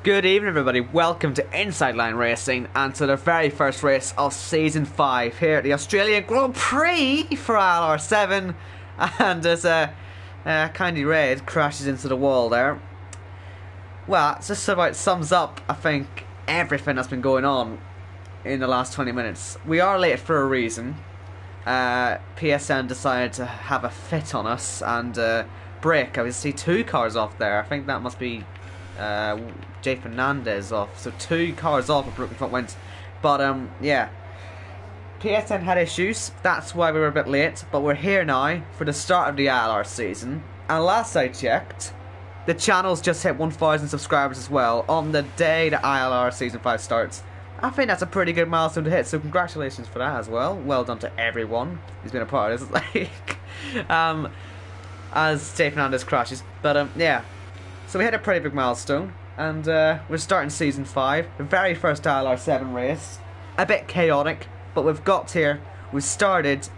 Good evening, everybody. Welcome to Inside Line Racing and to the very first race of Season 5 here at the Australian Grand Prix for ILR7. And as Candy Red crashes into the wall there. Well, it just about sums up, I think, everything that's been going on in the last 20 minutes. We are late for a reason. PSN decided to have a fit on us and brake. I see two cars off there. I think that must be Jay Fernandez off, so two cars off a broken front wings. But yeah, PSN had issues, that's why we were a bit late, but we're here now for the start of the ILR season. And last I checked, the channel's just hit 1,000 subscribers as well on the day the ILR season 5 starts. I think that's a pretty good milestone to hit, so congratulations for that as well. Well done to everyone who's been a part of this. Like as Jay Fernandez crashes. But yeah, so we hit a pretty big milestone. And we're starting Season 5, the very first ILR7 race. A bit chaotic, but we've got here, we've started,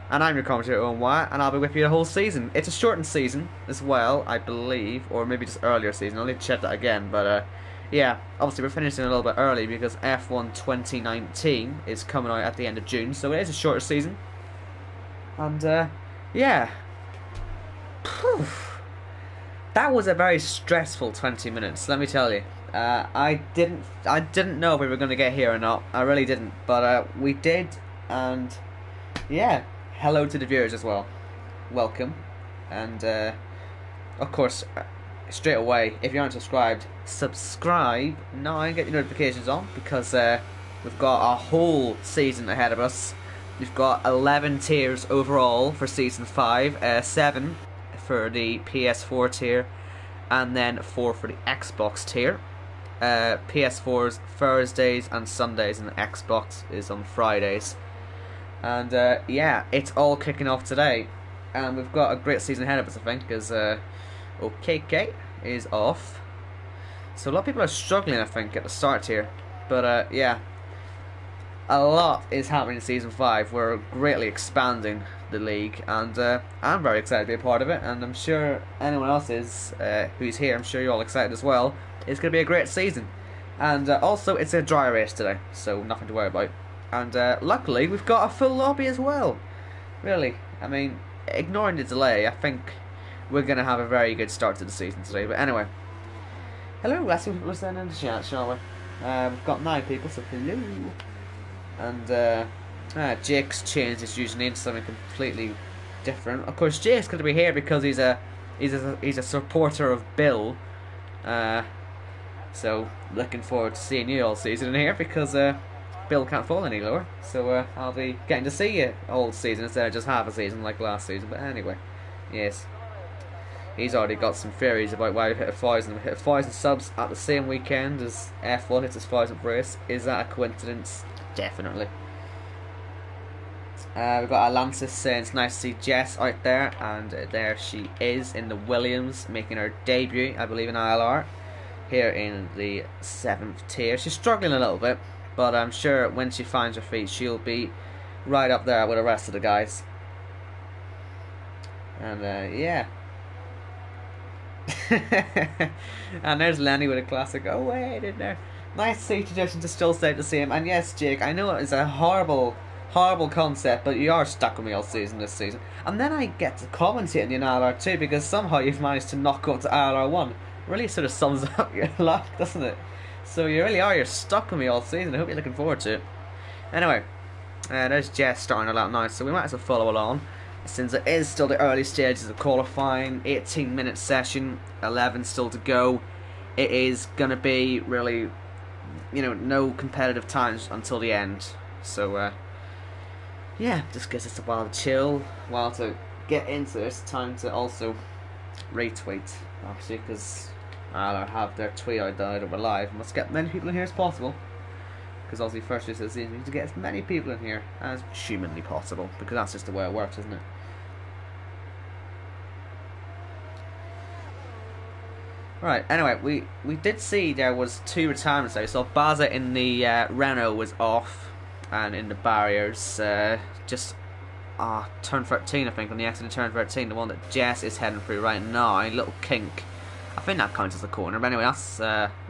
and I'm your commentator, Owen Wyatt, and I'll be with you the whole season. It's a shortened season as well, I believe, or maybe just earlier season. I'll need to check that again, but yeah, obviously we're finishing a little bit early because F1 2019 is coming out at the end of June, so it is a shorter season. And yeah. That was a very stressful 20 minutes, let me tell you. I didn't know if we were going to get here or not. I really didn't, but we did, and yeah, hello to the viewers as well. Welcome, and of course, straight away, if you aren't subscribed, subscribe now and get your notifications on, because we've got a whole season ahead of us. We've got 11 tiers overall for Season 5, 7 for the PS4 tier, and then 4 for the Xbox tier. PS4's Thursdays and Sundays, and the Xbox is on Fridays. And yeah, it's all kicking off today, and we've got a great season ahead of us, I think, because OKK is off, so a lot of people are struggling, I think, at the start here. But yeah, a lot is happening in Season 5. We're greatly expanding the league, and I'm very excited to be a part of it, and I'm sure anyone else is who's here. I'm sure you're all excited as well. It's going to be a great season, and also it's a dry race today, so nothing to worry about. And luckily we've got a full lobby as well. Really, I mean, ignoring the delay, I think we're going to have a very good start to the season today. But anyway, hello, let's see what people are saying in the chat, shall we? We've got 9 people, so hello. And Jake's changed his username to something completely different. Of course, Jake's going to be here because he's a supporter of Bill. So looking forward to seeing you all season in here, because Bill can't fall any lower. So I'll be getting to see you all season instead of just half a season like last season. But anyway, yes, he's already got some theories about why we hit 1,000. We hit 1,000 subs at the same weekend as F1 hits its 1,000th race. Is that a coincidence? Definitely. We've got Atlantis saying it's nice to see Jess out there, and there she is in the Williams, making her debut, I believe, in ILR here in the 7th tier. She's struggling a little bit, but I'm sure when she finds her feet, she'll be right up there with the rest of the guys. And yeah. And there's Lenny with a classic. Oh wait, in there. Nice to see tradition to still stay the same. And yes, Jake, I know it's a horrible concept, but you are stuck with me all season this season. And then I get to commentate in ILR2 because somehow you've managed to knock up to ILR1. Really sort of sums up your luck, doesn't it? So you really are, you're stuck with me all season. I hope you're looking forward to it. Anyway, there's Jess starting a lot now, so we might as well follow along, since it is still the early stages of qualifying. 18-minute session, 11 still to go. It is going to be really, you know, no competitive times until the end. So yeah, just gives us a while to chill, a while to get into this. Time to also retweet, obviously, because I'll have their tweet out that we're live. Let's get many people in here as possible, because obviously first race of the season, we need to get as many people in here as humanly possible, because that's just the way it works, isn't it? Right, anyway, we did see there was 2 retirements there. So Baza in the Renault was off, and in the barriers, just turn 13, I think, on the exit of turn 13, the one that Jess is heading through right now, a little kink. I think that counts as a corner, but anyway, that's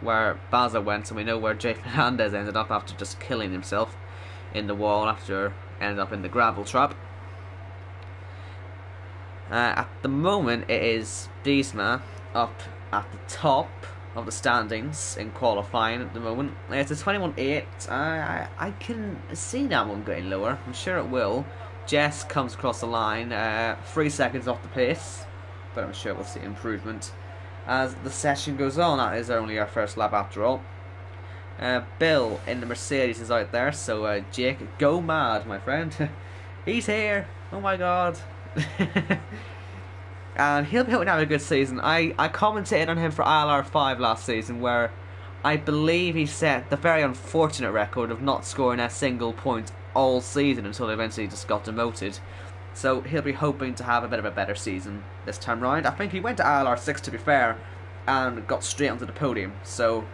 where Baza went, and we know where Jay Fernandez ended up after just killing himself in the wall after ended up in the gravel trap. At the moment, it is Diesma up at the top of the standings in qualifying at the moment. It's a 21.8. I can see that one getting lower. I'm sure it will. Jess comes across the line, 3 seconds off the pace, but I'm sure we'll see improvement as the session goes on. That is only our first lap after all. Bill in the Mercedes is out there, so Jake, go mad, my friend. He's here. Oh my god. And he'll be able to have a good season. I commentated on him for ILR5 last season, where I believe he set the very unfortunate record of not scoring a single point all season until eventually just got demoted. So he'll be hoping to have a bit of a better season this time round. I think he went to ILR6, to be fair, and got straight onto the podium. So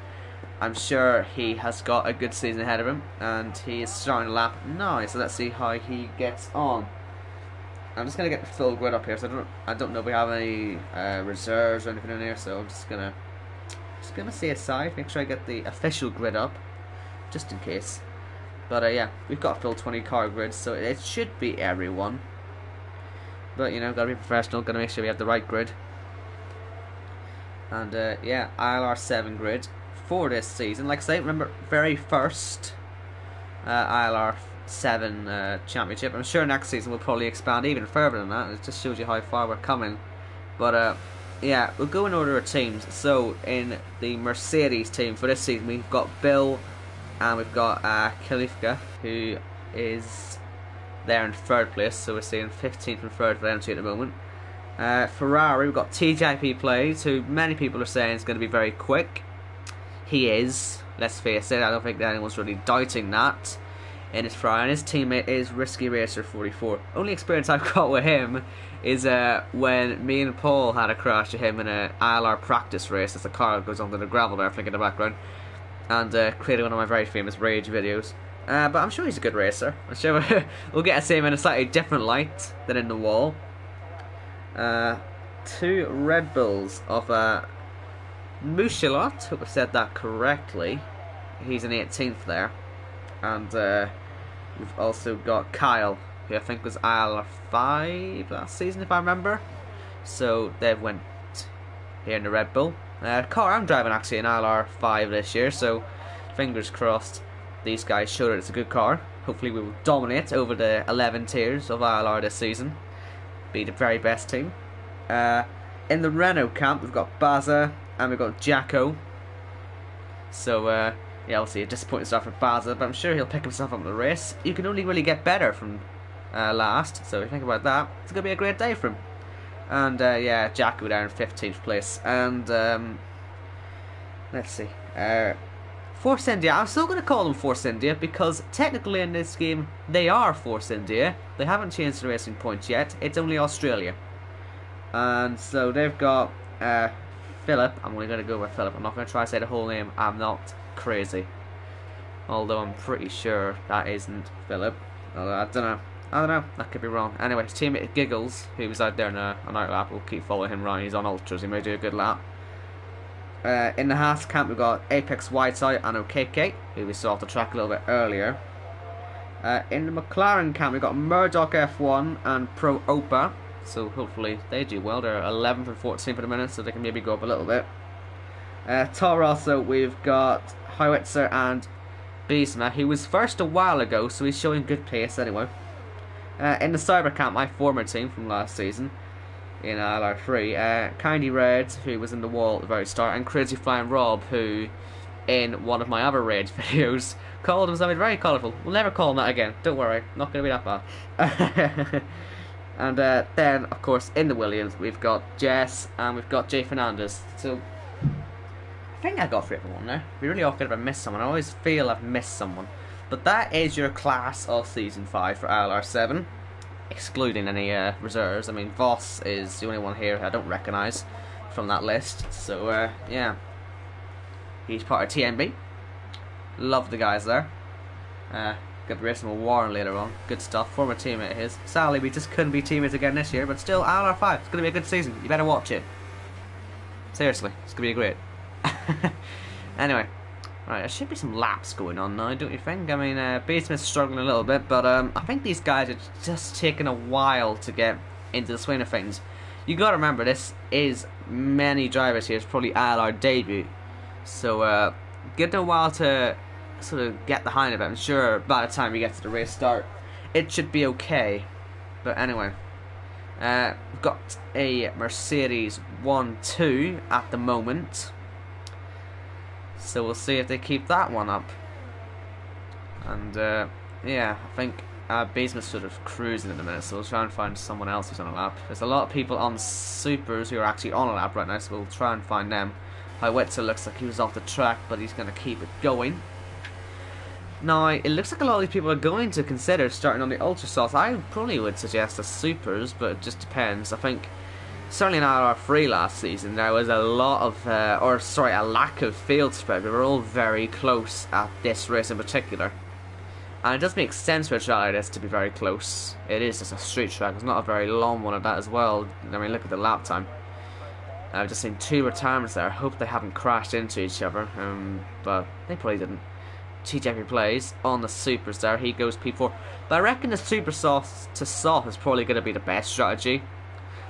I'm sure he has got a good season ahead of him, and he is starting a lap now. So let's see how he gets on. I'm just gonna get the full grid up here, so I don't know if we have any reserves or anything in here. So I'm just gonna see a side, make sure I get the official grid up, just in case. But yeah, we've got a full 20 car grid, so it should be everyone. But you know, gotta be professional, gotta make sure we have the right grid. And yeah, ILR7 grid for this season. Like I say, remember, very first ILR7 championship. I'm sure next season we'll probably expand even further than that. It just shows you how far we're coming. But yeah, we'll go in order of teams. So in the Mercedes team for this season, we've got Bill and we've got Kalifka, who is there in 3rd place. So we're seeing 15th and 3rd for them two at the moment. Ferrari, we've got TJP Plays, who many people are saying is going to be very quick. He is, let's face it, I don't think anyone's really doubting that in his Ferrari. And his teammate is Risky Racer 44. Only experience I've got with him is when me and Paul had a crash with him in an ILR practice race as the car goes onto the gravel there, I think, in the background, and created one of my very famous rage videos. But I'm sure he's a good racer. I'm sure we'll get to see him in a slightly different light than in the wall. 2 Red Bulls of Mouchelot, hope I said that correctly. He's in 18th there. And we've also got Kyle, who I think was ILR5 last season, if I remember. So they've went here in the Red Bull. Car I'm driving actually in ILR5 this year, so fingers crossed these guys show that it's a good car. Hopefully we will dominate over the 11 tiers of ILR this season. Be the very best team. In the Renault camp, we've got Baza and we've got Jacko. So yeah, obviously a disappointing start for Baza, but I'm sure he'll pick himself up in the race. You can only really get better from last, so if you think about that, it's going to be a great day for him. And yeah, Jacko down in 15th place. And let's see, Force India. I'm still going to call them Force India because technically in this game they are Force India. They haven't changed the racing points yet. It's only Australia. And so they've got Philip. I'm only going to go with Philip. I'm not going to try to say the whole name. I'm not crazy. Although I'm pretty sure that isn't Philip. Although I don't know. That could be wrong. Anyway, his teammate Giggles, who was out there on an out lap, we'll keep following him around. He's on ultras. He may do a good lap. In the Haas camp, we've got Apex Whiteside and OKK, who we saw off the track a little bit earlier. In the McLaren camp, we've got Murdoch F1 and Pro Opa. So hopefully they do well. They're 11th and 14th for the minute, so they can maybe go up a little bit. Toro also, we've got Howitzer and Bisma, who was first a while ago, so he's showing good pace anyway. In the Cyber camp, my former team from last season, in ILR3, Kindy Red, who was in the wall at the very start, and Crazy Flying Rob, who, in one of my other Rage videos, called him something very colourful. We'll never call him that again, don't worry, not going to be that bad. And then, of course, in the Williams, we've got Jess, and we've got Jay Fernandez. So, I think I got 3 everyone there. It'd be really awkward if I missed someone. I always feel I've missed someone. But that is your class of Season 5 for ILR7. Excluding any reserves. I mean, Voss is the only one here I don't recognise from that list. So, yeah. He's part of TNB. Love the guys there. Good racing with Warren later on. Good stuff. Former teammate of his. Sadly, we just couldn't be teammates again this year, but still, ILR5. It's going to be a good season. You better watch it. Seriously, it's going to be great. Anyway, right, there should be some laps going on now, don't you think? I mean, B-Smith's struggling a little bit, but I think these guys are just taking a while to get into the swing of things. You got to remember, this is many drivers here. It's probably ILR debut, so give them a while to sort of get the hang of it. I'm sure by the time we get to the race start, it should be okay. But anyway, we've got a Mercedes 1-2 at the moment, so we'll see if they keep that one up. And yeah, I think Basement's sort of cruising at the minute, so we'll try and find someone else who's on a lap. There's a lot of people on supers who are actually on a lap right now, so we'll try and find them. Howitzer looks like he was off the track, but he's going to keep it going. Now, it looks like a lot of these people are going to consider starting on the Ultra Sauce. I probably would suggest the supers, but it just depends. I think, certainly in ILR3 last season, there was a lot of, a lack of field spread. We were all very close at this race in particular. And it does make sense for a track like this to be very close. It is just a street track. It's not a very long one at that as well. I mean, look at the lap time. I've just seen 2 retirements there. I hope they haven't crashed into each other, but they probably didn't. TJP plays on the supers there. He goes P4. But I reckon the super soft to soft is probably going to be the best strategy.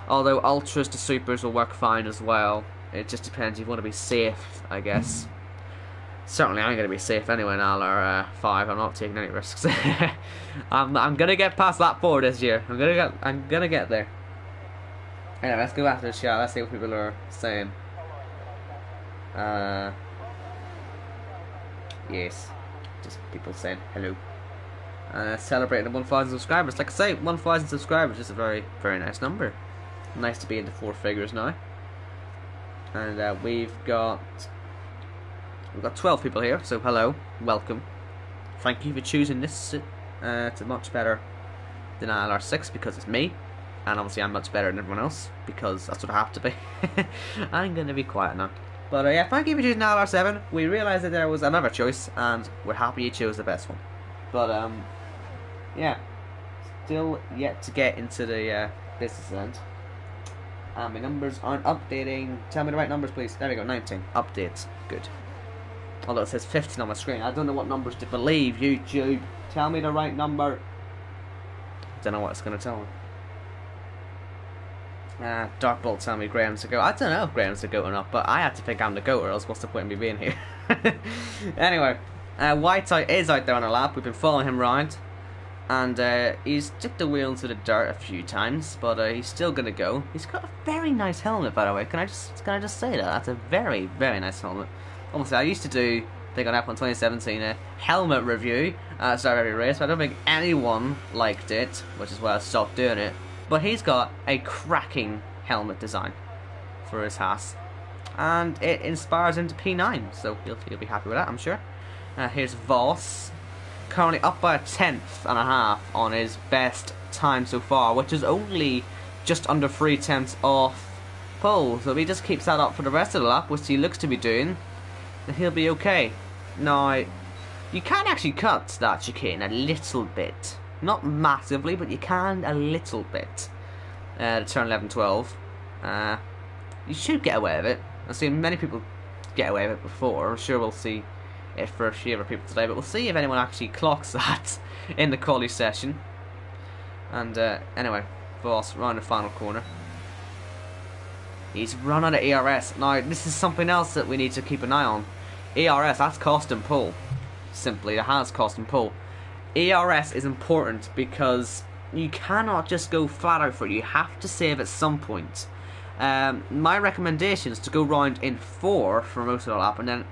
Although ultras to supers will work fine as well. It just depends. You want to be safe, I guess. Certainly, I'm going to be safe anyway in ILR 5. I'm not taking any risks. I'm going to get past that 4 this year. I'm going to get there. Anyway, let's go after the shot. Let's see what people are saying. Yes, just people saying hello. Celebrating 1,000 subscribers. Like I say, 1,000 subscribers is a very, very nice number. Nice to be into 4 figures now. And we've got 12 people here, so hello, welcome. Thank you for choosing this. It's much better than ILR6 because it's me, and obviously I'm much better than everyone else because that's what I have to be. I'm gonna be quiet now. But yeah, thank you for choosing ILR7. We realised that there was another choice, and we're happy you chose the best one. But yeah, still yet to get into the business end. My numbers aren't updating. Tell me the right numbers, please. There we go, 19. Updates. Good. Although it says 15 on my screen. I don't know what numbers to believe, YouTube. Tell me the right number. Don't know what it's going to tell me. Darkbolt tell me Graham's the GOAT. I don't know if Graham's the GOAT or not, but I have to think I'm the GOAT, or else what's the point in me being here? Anyway, Whiteout is out there on a lap. We've been following him around, and he's dipped the wheel into the dirt a few times, but he's still gonna go. He's got a very nice helmet, by the way. Can I just say that? That's a very, very nice helmet. Obviously, I used to do, I think on F1 2017, a helmet review at the start of every race, but I don't think anyone liked it, which is why I stopped doing it. But he's got a cracking helmet design for his Haas, and it inspires him to P9, so he'll be happy with that, I'm sure. Here's Voss, currently up by 1/10.5 on his best time so far, which is only just under 3/10 off pole. So if he just keeps that up for the rest of the lap, which he looks to be doing, then he'll be okay. Now, you can actually cut that chicane a little bit. Not massively, but you can a little bit. To turn 11-12. You should get away with it. I've seen many people get away with it before. I'm sure we'll see it for a few other people today, but we'll see if anyone actually clocks that in the quali session. And anyway, Voss round the final corner. He's run out of ERS. Now, this is something else that we need to keep an eye on. ERS, that's cost and pull. Simply, it has cost and pull. ERS is important because you cannot just go flat out for it. You have to save at some point. My recommendation is to go round in 4 for most of the lap, and then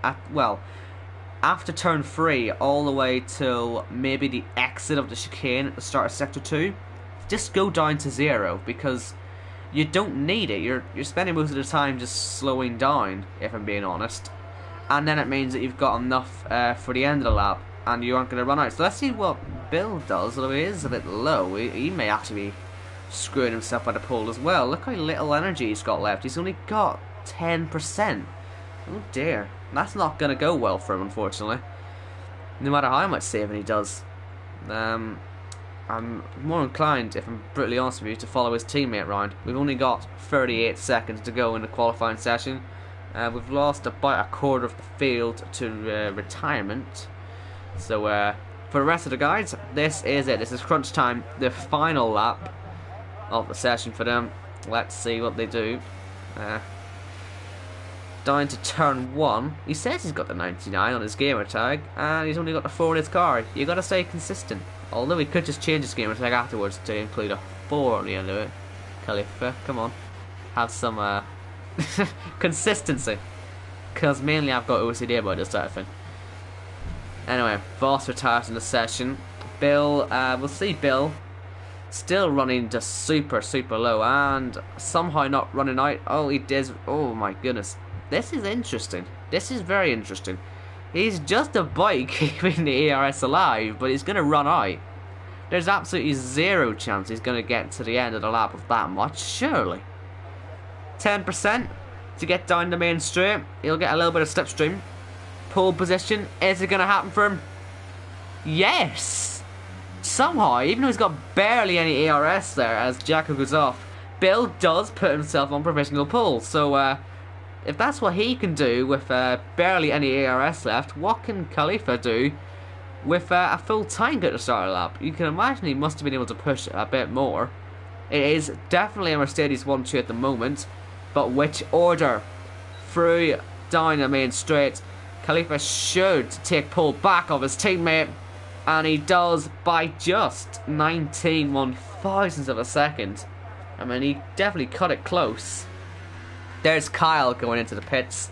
after turn 3 all the way till maybe the exit of the chicane at the start of sector 2, just go down to 0 because you don't need it. You're spending most of the time just slowing down, if I'm being honest, and then it means that you've got enough for the end of the lap, and you aren't going to run out. So let's see what Bill does, although he is a bit low. He may actually be screwing himself by the pole as well. Look how little energy he's got left. He's only got 10%. Oh dear. That's not going to go well for him, unfortunately. No matter how much saving he does. I'm more inclined, if I'm brutally honest with you, to follow his teammate round. We've only got 38 seconds to go in the qualifying session. We've lost about a quarter of the field to retirement. So for the rest of the guys, this is it. This is crunch time, the final lap of the session for them. Let's see what they do. Down to turn 1. He says he's got the 99 on his gamer tag, and he's only got the 4 in his car. You gotta stay consistent. Although he could just change his gamer tag afterwards to include a 4 on the end of it. Khalifa, come on. Have some consistency. Because mainly I've got OCD about this sort of thing. Anyway, Voss retires in the session. Bill, we'll see Bill still running just super low and somehow not running out. Oh, he does. Oh my goodness. This is interesting. This is very interesting. He's just about keeping the ERS alive, but he's going to run out. There's absolutely zero chance he's going to get to the end of the lap with that much, surely. 10% to get down the main straight. He'll get a little bit of slipstream. Pole position. Is it going to happen for him? Yes! Somehow, even though he's got barely any ERS there as Jacko goes off, Bill does put himself on provisional pole. So, if that's what he can do with barely any ARS left, what can Khalifa do with a full tank at the start of the lap? You can imagine he must have been able to push a bit more. It is definitely a Mercedes 1-2 at the moment, but which order? Through down the main straight. Khalifa should take pole back of his teammate, and he does by just 19/1000ths of a second. I mean, he definitely cut it close. There's Kyle going into the pits,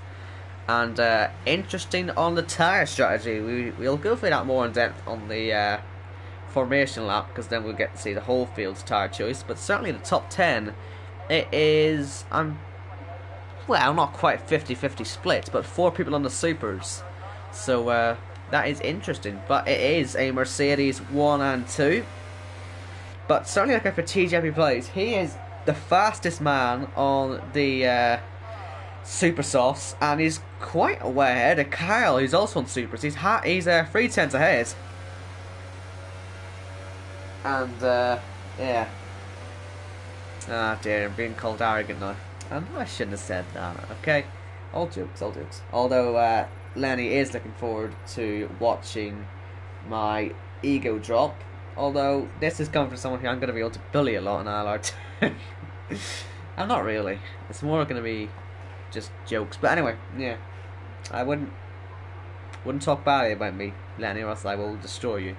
and interesting on the tyre strategy. We'll go through that more in depth on the formation lap, because then we'll get to see the whole field's tyre choice. But certainly the top 10, it is, well, not quite 50-50 split, but 4 people on the supers. So that is interesting. But it is a Mercedes 1 and 2. But certainly looking for TJP plays, he is the fastest man on the super softs, and he's quite a way ahead of Kyle, who's also on supers. He's 3/10 ahead, and yeah. Ah dear, I'm being called arrogant now. I know I shouldn't have said that. Okay, all jokes. Although Lenny is looking forward to watching my ego drop. Although this is coming from someone who I'm going to be able to bully a lot in ILR2. I'm not really. It's more going to be just jokes. But anyway, yeah. I wouldn't talk badly about me, Lenny, or else I will destroy you.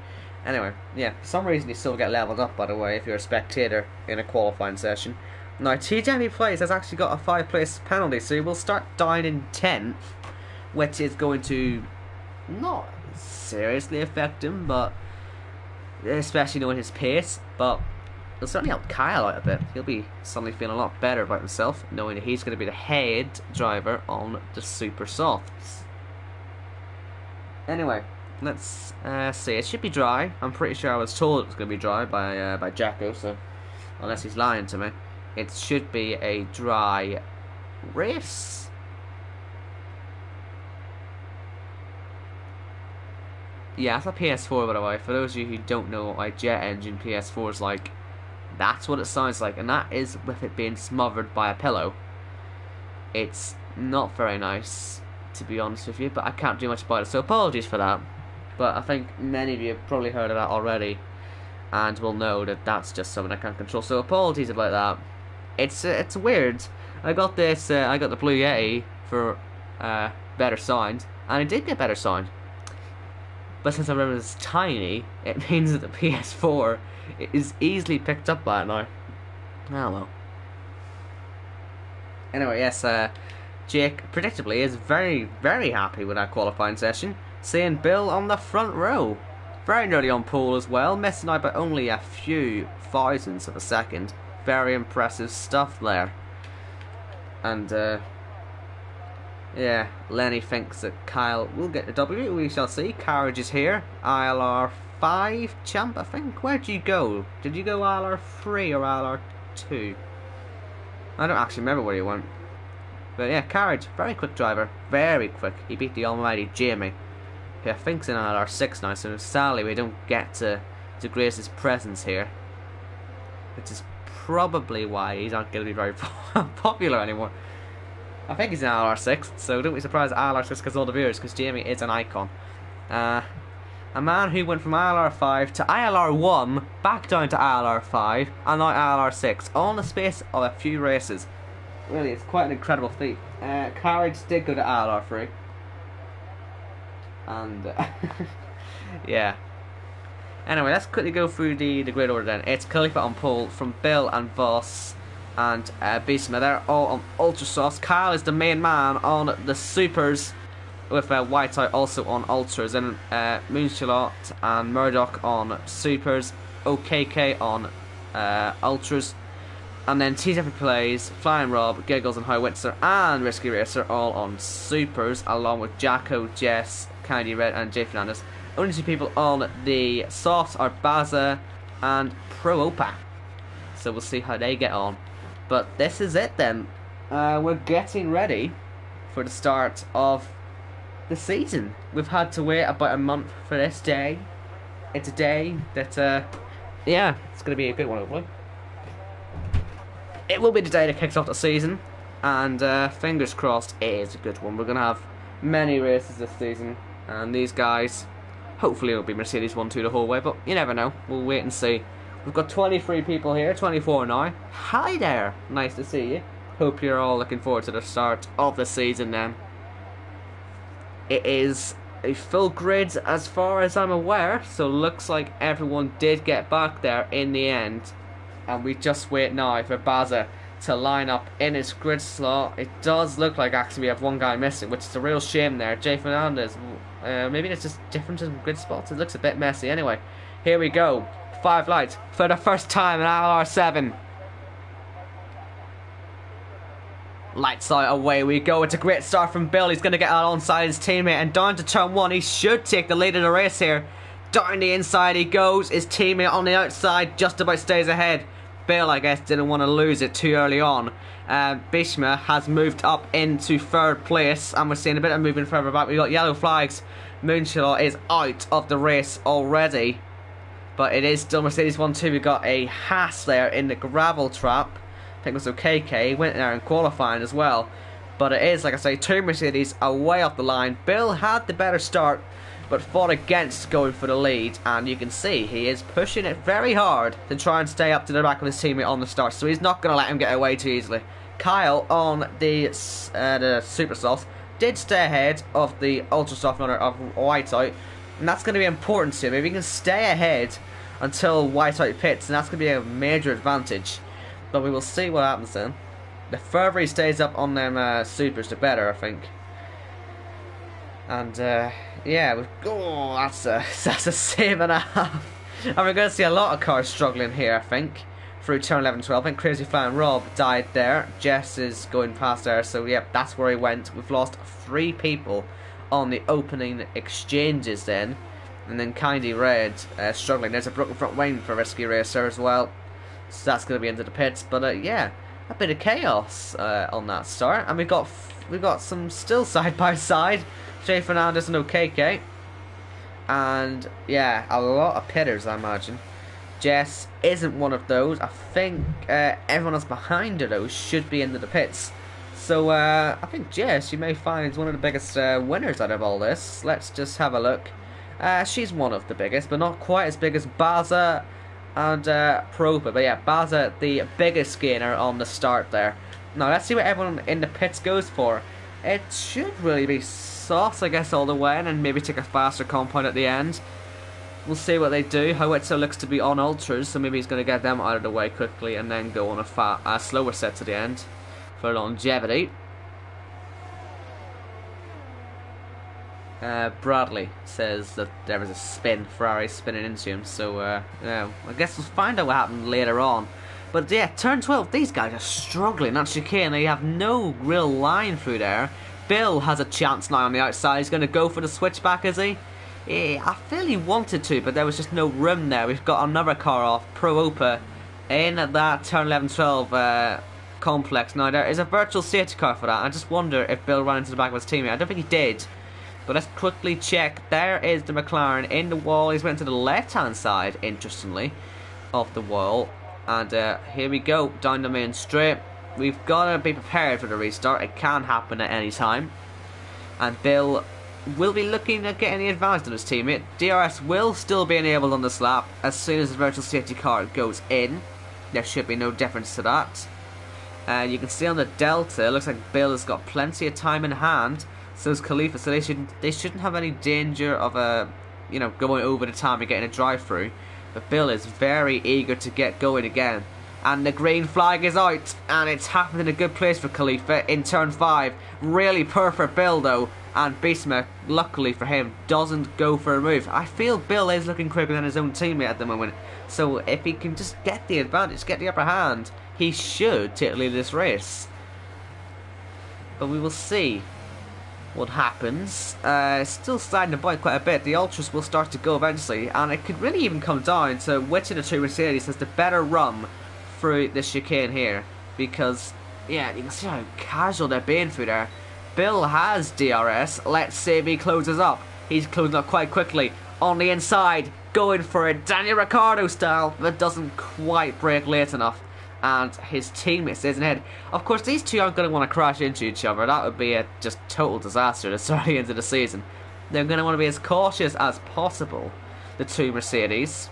Anyway, yeah. For some reason you still get leveled up, by the way, if you're a spectator in a qualifying session. Now, TJP Plays has actually got a 5-place penalty, so he will start down in 10th, which is going to not seriously affect him, but especially knowing his pace, but it'll certainly help Kyle out a bit. He'll be suddenly feeling a lot better about himself, knowing that he's going to be the head driver on the Super Softs. Anyway, let's see. It should be dry. I'm pretty sure I was told it was going to be dry by Jacko, so unless he's lying to me, it should be a dry race. Yeah, it's a PS4, by the way. For those of you who don't know what my jet engine PS4 is like, that's what it sounds like, and that is with it being smothered by a pillow. It's not very nice, to be honest with you, but I can't do much about it, so apologies for that. But I think many of you have probably heard of that already, and will know that that's just something I can't control, so apologies about that. It's weird. I got this, I got the Blue Yeti for better sound, and it did get better sound. But since I remember it's tiny, it means that the PS4 is easily picked up by it now. Oh well. Anyway, yes, Jake, predictably, is very, very happy with our qualifying session, seeing Bill on the front row. Very nearly on pole as well, missing out by only a few thousandths of a second. Very impressive stuff there. And, yeah, Lenny thinks that Kyle will get the W. We shall see. Carriage is here. ILR5 champ, I think. Where'd you go? Did you go ILR3 or ILR2? I don't actually remember where you went. But yeah, Carriage, very quick driver. Very quick. He beat the almighty Jamie, who I think's in ILR6 now, so sadly we don't get to to grace his presence here, which is probably why he's not going to be very popular anymore. I think he's in ILR6, so don't be surprised ILR6 gets all the viewers, because Jamie is an icon. A man who went from ILR5 to ILR1, back down to ILR5, and now ILR6, all in the space of a few races. Really, it's quite an incredible feat. Carriage did go to ILR3. And, yeah. Anyway, let's quickly go through the grid order then. It's Khalifa on pole, from Bill and Voss and Beastman. They're all on Ultra Softs. Kyle is the main man on the Supers, with Whiteout also on Ultras. And Moonshot and Murdoch on Supers. OKK on Ultras. And then T7 Plays, Flying Rob, Giggles and Howitzer and Risky Racer all on Supers, along with Jacko, Jess, Candy Red and Jay Fernandez. Only two people on the softs are Baza and Pro Opa. So we'll see how they get on. But this is it then. We're getting ready for the start of the season. We've had to wait about a month for this day. It's a day that, yeah, it's going to be a good one hopefully. It will be the day that kicks off the season, and fingers crossed it is a good one. We're going to have many races this season, and these guys, hopefully it'll be Mercedes 1-2 the whole way, but you never know. We'll wait and see. We've got 23 people here, 24 now. Hi there, nice to see you. Hope you're all looking forward to the start of the season then. It is a full grid as far as I'm aware, so looks like everyone did get back there in the end. And we just wait now for Baza to line up in his grid slot. It does look like actually we have one guy missing, which is a real shame there. Jay Fernandez. Maybe it's just different in grid spots. It looks a bit messy. Anyway, here we go. 5 lights for the first time in ILR7. Lights out, away we go. It's a great start from Bill. He's going to get out onside his teammate. And down to turn 1. He should take the lead of the race here. Down the inside he goes. His teammate on the outside just about stays ahead. Bill, I guess, didn't want to lose it too early on. Bishma has moved up into 3rd place, and we're seeing a bit of movement further back. We've got yellow flags. Moonshot is out of the race already, but it is still Mercedes 1-2. We've got a Haas there in the gravel trap. I think it was OKK. Went there in qualifying as well. But it is, like I say, 2 Mercedes away off the line. Bill had the better start, but fought against going for the lead, and you can see he is pushing it very hard to try and stay up to the back of his teammate on the start, so he's not going to let him get away too easily. Kyle on the Super Soft did stay ahead of the Ultra Soft runner of Whiteout, and that's going to be important to him. If he can stay ahead until Whiteout pits, then that's going to be a major advantage, but we will see what happens then. The further he stays up on them Supers, the better, I think. And yeah, that's a 7.5. And we're going to see a lot of cars struggling here, I think, through turn 11-12. I think Crazy Flying Rob died there. Jess is going past there, so yeah, that's where he went. We've lost 3 people on the opening exchanges then. And then Kindy Red struggling. There's a broken front wing for Risky Racer as well. So that's going to be into the pits. But yeah, a bit of chaos on that start. And we've got some still side by side. Jay Fernandez and OKK. And yeah, a lot of pitters, I imagine. Jess isn't one of those. I think everyone else behind her though should be into the pits. So I think Jess, you may find one of the biggest winners out of all this. Let's just have a look. She's one of the biggest, but not quite as big as Baza and Propa. But yeah, Baza, the biggest gainer on the start there. Now let's see what everyone in the pits goes for. It should really be Sauce, I guess, all the way, and then maybe take a faster compound at the end. We'll see what they do. Howitzer looks to be on Ultras, so maybe he's going to get them out of the way quickly and then go on a slower set to the end for longevity. Bradley says that there was a spin, Ferrari spinning into him, so yeah, I guess we'll find out what happened later on. But yeah, turn 12, these guys are struggling. That chicane, they have no real line through there. Bill has a chance now on the outside. He's going to go for the switchback, is he? Yeah, I feel he wanted to, but there was just no room there. We've got another car off, Pro Opa, in that turn 11-12 complex. Now, there is a virtual safety car for that. I just wonder if Bill ran into the back of his teammate. I don't think he did, But let's quickly check. There is the McLaren in the wall. He's went to the left-hand side, interestingly, of the wall. And here we go, down the main straight. We've got to be prepared for the restart. It can happen at any time. And Bill will be looking at getting the advantage on his teammate. DRS will still be enabled on this lap as soon as the virtual safety car goes in. There should be no difference to that. You can see on the Delta, it looks like Bill has got plenty of time in hand. So is Khalifa, so they shouldn't have any danger of going over the time and getting a drive-through. But Bill is very eager to get going again. And the green flag is out, and it's happened in a good place for Khalifa in turn 5. Really perfect Bill though, and Bisma, luckily for him, doesn't go for a move. I feel Bill is looking quicker than his own teammate at the moment, so if he can just get the advantage, get the upper hand, he should take the lead of this race. But we will see what happens. Still sliding the bike quite a bit. The Ultras will start to go eventually, and it could really even come down to which of the two Mercedes has the better run through this chicane here, because yeah, you can see how casual they're being through there. Bill has DRS. Let's see if he closes up. He's closing up quite quickly on the inside, going for it Daniel Ricciardo style, but doesn't quite brake late enough, and his teammate stays ahead. Of course, these two aren't going to want to crash into each other. That would be a just total disaster to start the end of the season. They're going to want to be as cautious as possible, the two Mercedes.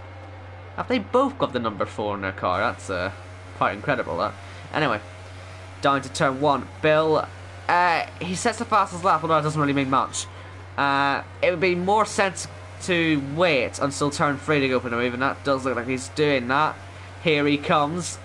Have they both got the number 4 in their car? That's quite incredible, that. Anyway, down to turn 1. Bill, he sets the fastest lap, although it doesn't really mean much. It would be more sense to wait until turn 3 to go for the move, and that does look like he's doing that. Here he comes.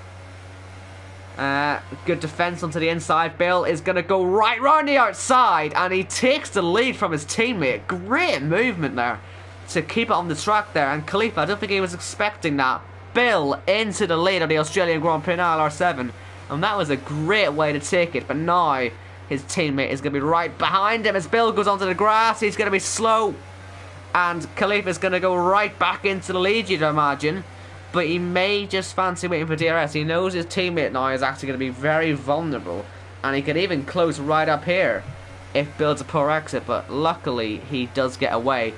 Good defense onto the inside. Bill is going to go right round the outside, and he takes the lead from his teammate. Great movement there to keep it on the track there, and Khalifa, I don't think he was expecting that. Bill into the lead of the Australian Grand Prix in ILR7, and that was a great way to take it. But now his teammate is going to be right behind him as Bill goes onto the grass. He's going to be slow, and Khalifa is going to go right back into the lead, you'd imagine. But he may just fancy waiting for DRS. He knows his teammate now is actually going to be very vulnerable, and he could even close right up here if Bill's a poor exit, but luckily he does get away.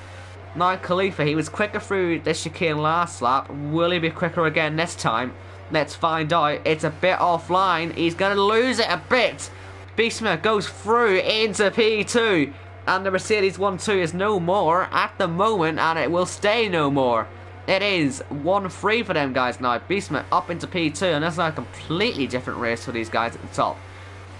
Now Khalifa, he was quicker through this chicane last lap. Will he be quicker again this time? Let's find out. It's a bit offline. He's going to lose it a bit. Bisma goes through into P2, and the Mercedes 1-2 is no more at the moment, and it will stay no more. It is 1-3 for them guys now. Bisma up into P2, and that's now a completely different race for these guys at the top.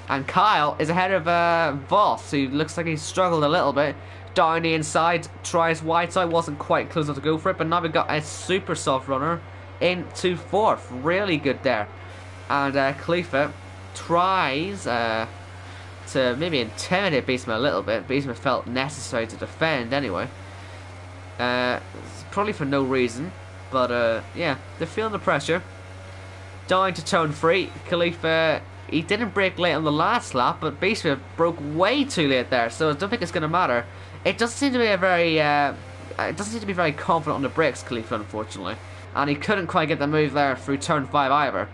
And Kyle is ahead of Voss, who looks like he's struggled a little bit. Down the inside, tries wide side, wasn't quite close enough to go for it, but now we've got a super soft runner into 4th. Really good there. And Khalifa tries to maybe intimidate Bisma a little bit. Bisma felt necessary to defend anyway. Probably for no reason, but yeah, they're feeling the pressure. Down to turn 3, Khalifa, he didn't brake late on the last lap, but Bisma broke way too late there, so I don't think it's going to matter. It doesn't seem to be a very, it doesn't seem to be very confident on the brakes, Khalifa, unfortunately, and he couldn't quite get the move there through turn 5 either.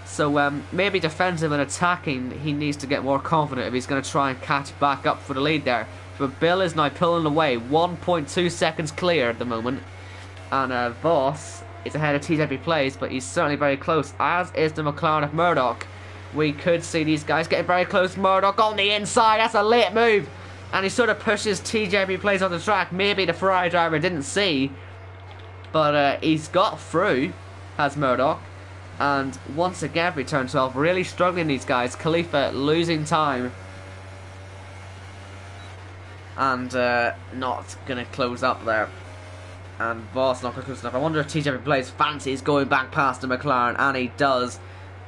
So maybe defensive and attacking, he needs to get more confident if he's going to try and catch back up for the lead there. But Bill is now pulling away, 1.2 seconds clear at the moment. And Voss is ahead of TJP Plays, but he's certainly very close, as is the McLaren of Murdoch. We could see these guys getting very close. Murdoch on the inside, that's a late move. And he sort of pushes TJP Plays on the track. Maybe the Ferrari driver didn't see, but he's got through, has Murdoch. And once again, for turn 12, really struggling these guys. Khalifa losing time. And not going to close up there. And Voss not going to close enough. I wonder if TJP Plays fancies going back past the McLaren, and he does.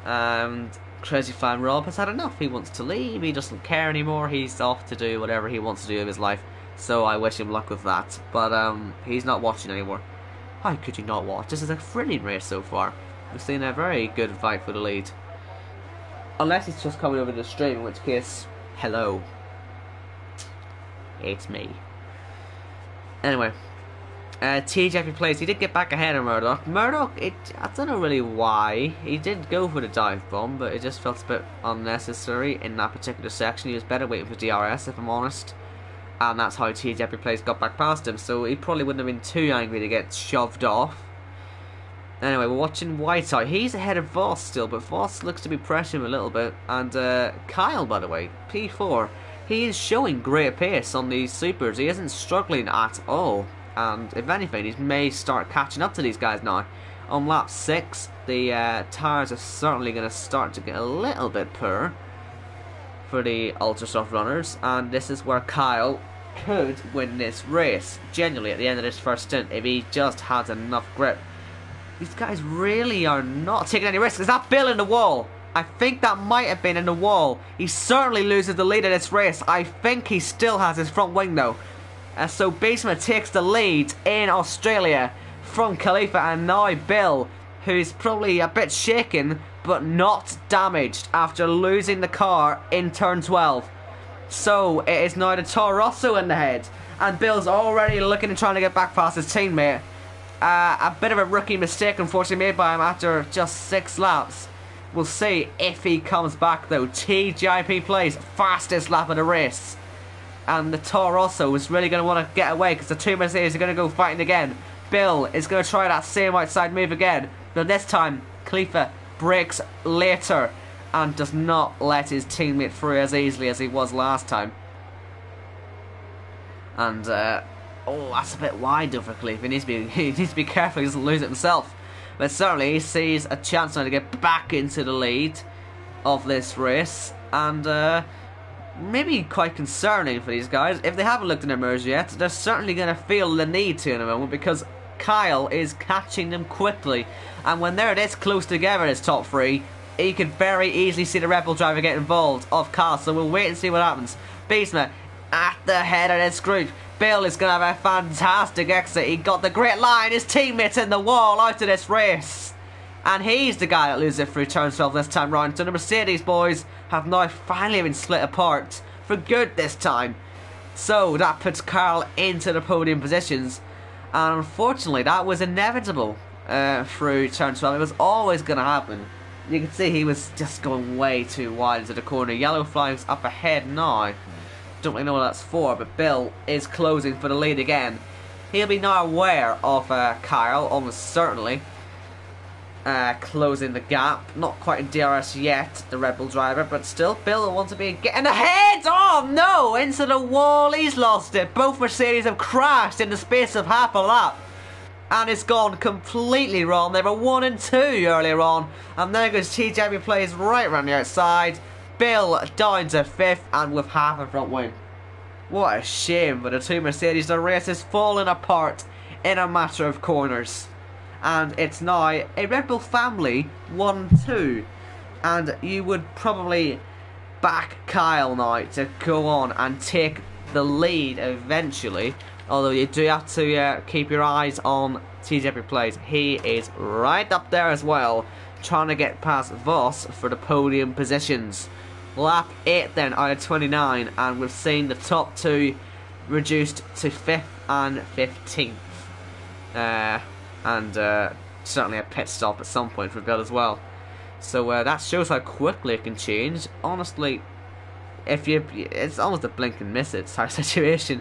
And Crazy Fan Rob has had enough. He wants to leave. He doesn't care anymore. He's off to do whatever he wants to do with his life. So I wish him luck with that. But he's not watching anymore. How could you not watch? This is a thrilling race so far. We've seen a very good fight for the lead. Unless he's just coming over the stream, in which case, hello. It's me. Anyway, TJP Plays. He did get back ahead of Murdoch. Murdoch, I don't know really why. He did go for the dive bomb, but it just felt a bit unnecessary in that particular section. He was better waiting for DRS, if I'm honest. and that's how TJP Plays got back past him, so he probably wouldn't have been too angry to get shoved off. Anyway, we're watching Whiteside. He's ahead of Voss still, but Voss looks to be pressuring him a little bit. And Kyle, by the way, P4, he is showing great pace on these supers. He isn't struggling at all. And if anything, he may start catching up to these guys now. On lap 6, the tyres are certainly going to start to get a little bit poor for the ultra soft runners. And this is where Kyle could win this race, genuinely, at the end of this first stint, if he just has enough grip. These guys really are not taking any risks. Is that Bill in the wall? I think that might have been in the wall. He certainly loses the lead in this race. I think he still has his front wing though. So Biesma takes the lead in Australia from Khalifa, and now Bill, who's probably a bit shaken but not damaged after losing the car in turn 12. So it is now the Toro Rosso in the head, and Bill's already looking and trying to get back past his teammate. A bit of a rookie mistake unfortunately made by him after just 6 laps. We'll see if he comes back though. TJP Plays fastest lap of the race, and the Toro Rosso is really going to want to get away because the two Mercedes are going to go fighting again. Bill is going to try that same outside move again, but this time Khalifa brakes later and does not let his teammate through as easily as he was last time. And oh, that's a bit wide though for Khalifa. He needs to be careful he doesn't lose it himself. But certainly he sees a chance now to get back into the lead of this race, and maybe quite concerning for these guys. If they haven't looked in their mirrors yet, they're certainly going to feel the need to in a moment, because Kyle is catching them quickly, and when they're this close together, this top 3, you could very easily see the Red Bull driver get involved of Kyle. So we'll wait and see what happens. Biesma at the head of this group. Bill is going to have a fantastic exit. He got the great line. His teammate's in the wall out of this race, and he's the guy that loses it through turn 12 this time round. So the Mercedes boys have now finally been split apart for good this time. So that puts Carl into the podium positions, and unfortunately that was inevitable through turn 12. It was always going to happen. You can see he was just going way too wide into the corner. Yellow flags up ahead now. Don't really know what that's for, but Bill is closing for the lead again. He'll be now aware of Kyle, almost certainly. Closing the gap. Not quite in DRS yet, the Red Bull driver, but still, Bill will want to be getting ahead! Oh no! Into the wall, he's lost it. Both Mercedes have crashed in the space of half a lap. And it's gone completely wrong. They were 1 and 2 earlier on, and there goes TJP Plays right around the outside. Bill down to 5th and with half a front wing. What a shame for the two Mercedes. The race is falling apart in a matter of corners, and it's now a Red Bull family 1-2, and you would probably back Kyle now to go on and take the lead eventually, although you do have to keep your eyes on TJP Plays. He is right up there as well, trying to get past Voss for the podium positions. Lap 8 then out of 29, and we've seen the top 2 reduced to 5th and 15th. And certainly a pit stop at some point for Bill as well. So that shows how quickly it can change. Honestly, it's almost a blink and miss it type situation.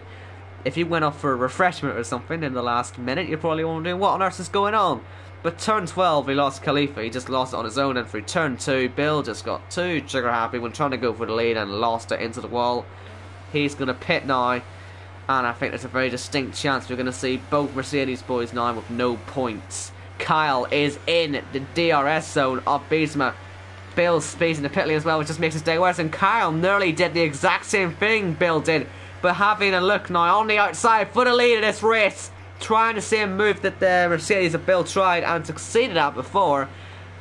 If you went off for a refreshment or something in the last minute, you're probably wondering what on earth is going on. But turn 12, he lost Khalifa. He just lost it on his own. And through turn 2, Bill just got too trigger happy when trying to go for the lead and lost it into the wall. He's going to pit now, and I think there's a very distinct chance we're going to see both Mercedes boys now with no points. Kyle is in the DRS zone of Biesma. Bill's spacing the pit lane as well, which just makes his day worse. And Kyle nearly did the exact same thing Bill did, but having a look now on the outside for the lead of this race, trying the same move that the Mercedes of Bill tried and succeeded at before,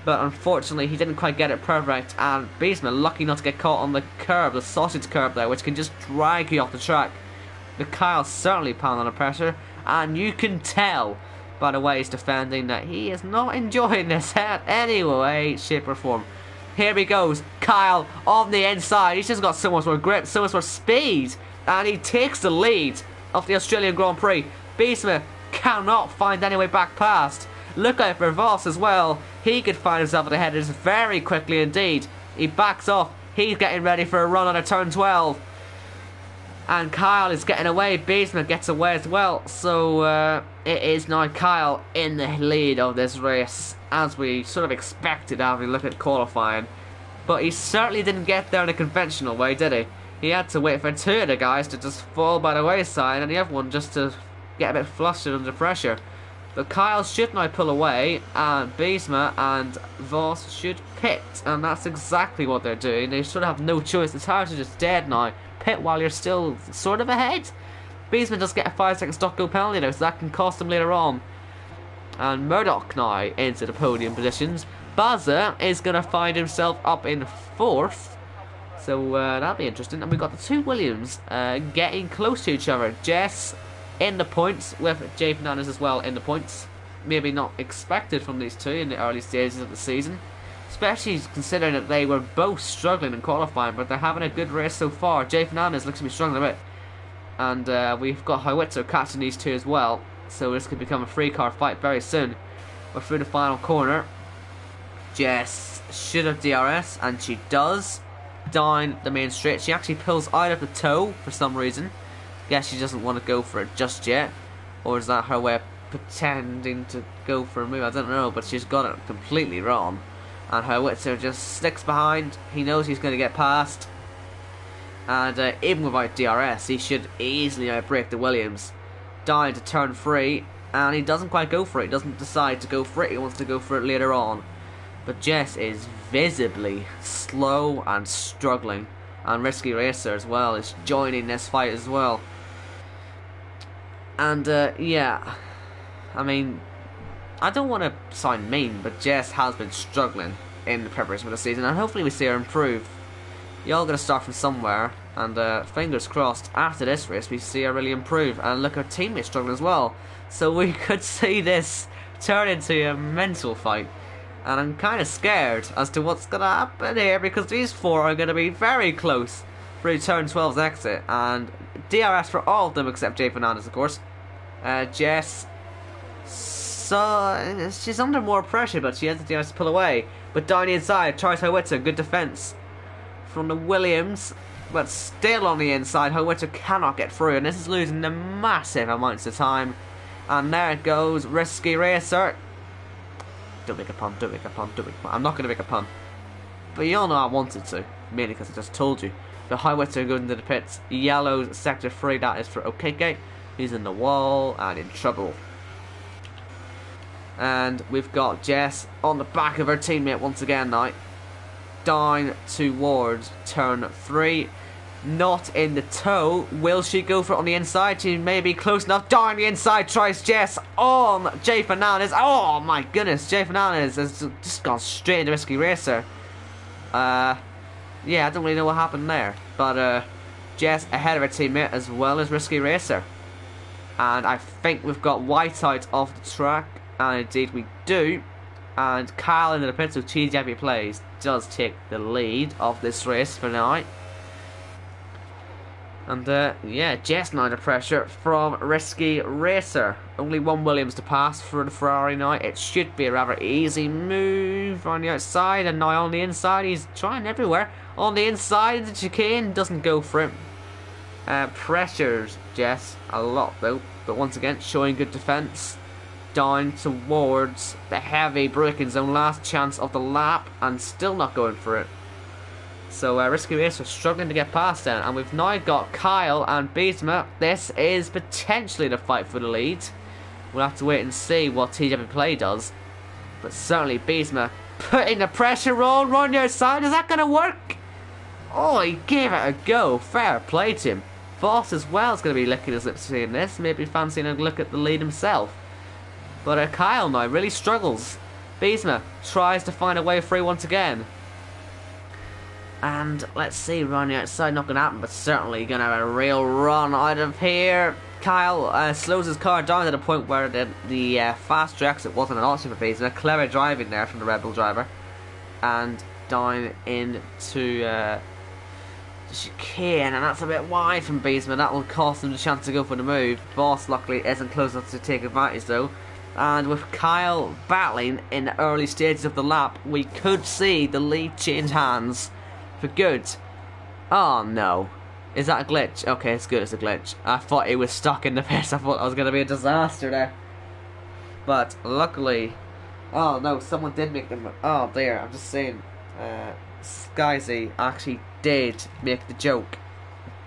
but unfortunately he didn't quite get it perfect, and Biesma lucky not to get caught on the curb, the sausage curb there, which can just drag you off the track. But Kyle's certainly pounding under pressure, and you can tell by the way he's defending that he is not enjoying this in any way, shape or form. Here he goes, Kyle on the inside. He's just got so much more grip, so much more speed, and he takes the lead of the Australian Grand Prix. Biesma cannot find any way back past. Look out for Voss as well. He could find himself at the headers very quickly indeed. He backs off. He's getting ready for a run on a turn 12. And Kyle is getting away. Biesma gets away as well. So it is now Kyle in the lead of this race, as we sort of expected having looked at qualifying. But he certainly didn't get there in a conventional way, did he? He had to wait for two of the guys to just fall by the wayside and the other one just to get a bit flustered under pressure. But Kyle should now pull away, and Biesma and Voss should pit, and that's exactly what they're doing. They sort of have no choice. The tires are just dead now. Pit while you're still sort of ahead. Biesma does get a 5-second stop go penalty though, so that can cost him later on. And Murdoch now into the podium positions. Baza is going to find himself up in 4th. So that'll be interesting. And we've got the two Williams getting close to each other. Jess in the points with Jay Fernandez as well in the points. Maybe not expected from these two in the early stages of the season, especially considering that they were both struggling in qualifying, but they're having a good race so far. Jay Fernandez looks to be struggling a bit, and we've got Howitzer catching these two as well, so this could become a free car fight very soon. We're through the final corner. Jess should have DRS, and she does, down the main straight. She actually pulls out of the toe for some reason. Guess she doesn't want to go for it just yet, or is that her way of pretending to go for a move? I don't know, but she's got it completely wrong. And Howitzer just sticks behind. He knows he's going to get past, and even without DRS he should easily outbrake the Williams. Down to turn 3, and he doesn't quite go for it. He doesn't decide to go for it. He wants to go for it later on. But Jess is visibly slow and struggling, and Risky Racer as well is joining this fight as well. And yeah, I mean, I don't want to sound mean, but Jess has been struggling in the preparation for the season, and hopefully we see her improve. You're all going to start from somewhere, and fingers crossed after this race we see her really improve. And look, her teammates struggling as well, so we could see this turn into a mental fight. And I'm kind of scared as to what's going to happen here, because these four are going to be very close through turn 12's exit, and DRS for all of them except Jay Fernandez, of course. Jess, so she's under more pressure, but she has the DRS to pull away. But down the inside, tries Howitzer, good defense from the Williams, but still on the inside, Howitzer cannot get through, and this is losing the massive amounts of time. And there it goes, Risky Racer. Don't make a pun, don't make a pun, don't make a pun. I'm not going to make a pun, but you all know I wanted to, mainly because I just told you. The Howitzer goes into the pits. Yellow's sector 3, that is for Okeke. He's in the wall and in trouble. And we've got Jess on the back of her teammate once again now. Down towards turn 3. Not in the toe. Will she go for it on the inside? She may be close enough. Down the inside tries Jess on Jay Fernandez. Oh my goodness, Jay Fernandez has just gone straight into Risky Racer. Yeah, I don't really know what happened there, but Jess ahead of her teammate as well as Risky Racer. And I think we've got Whiteout off the track, and indeed we do. And Kyle into the pits with Cheesy Happy Plays does take the lead of this race for now. And yeah, Jess now under pressure from Risky Racer. Only one Williams to pass for the Ferrari now. It should be a rather easy move on the outside, and now on the inside he's trying everywhere. On the inside, the chicane doesn't go for it. Pressures Jess a lot though, but once again showing good defence. Down towards the heavy braking zone, last chance of the lap, and still not going for it. So Risky Racer struggling to get past then, and we've now got Kyle and Biesma. This is potentially the fight for the lead. We'll have to wait and see what TW Play does, but certainly Biesma putting the pressure on the outside. Is that going to work? Oh, he gave it a go. Fair play to him. Voss as well is going to be licking his lips seeing this, maybe fancying a look at the lead himself. But Kyle now really struggles. Biesma tries to find a way through once again. And let's see, around the outside, not going to happen, but certainly going to have a real run out of here. Kyle slows his car down to the point where the faster exit wasn't an option for Biesma. Clever driving there from the Red Bull driver. And down into the chicane, and that's a bit wide from Biesma. That will cost him the chance to go for the move. Voss luckily isn't close enough to take advantage though. And with Kyle battling in the early stages of the lap, we could see the lead change hands for good. Oh no. Is that a glitch? Okay, it's good, it's a glitch. I thought it was stuck in the pits. I thought that was going to be a disaster there. But luckily... Oh no, someone did make them... Oh dear, I'm just saying... Skyzy actually did make the joke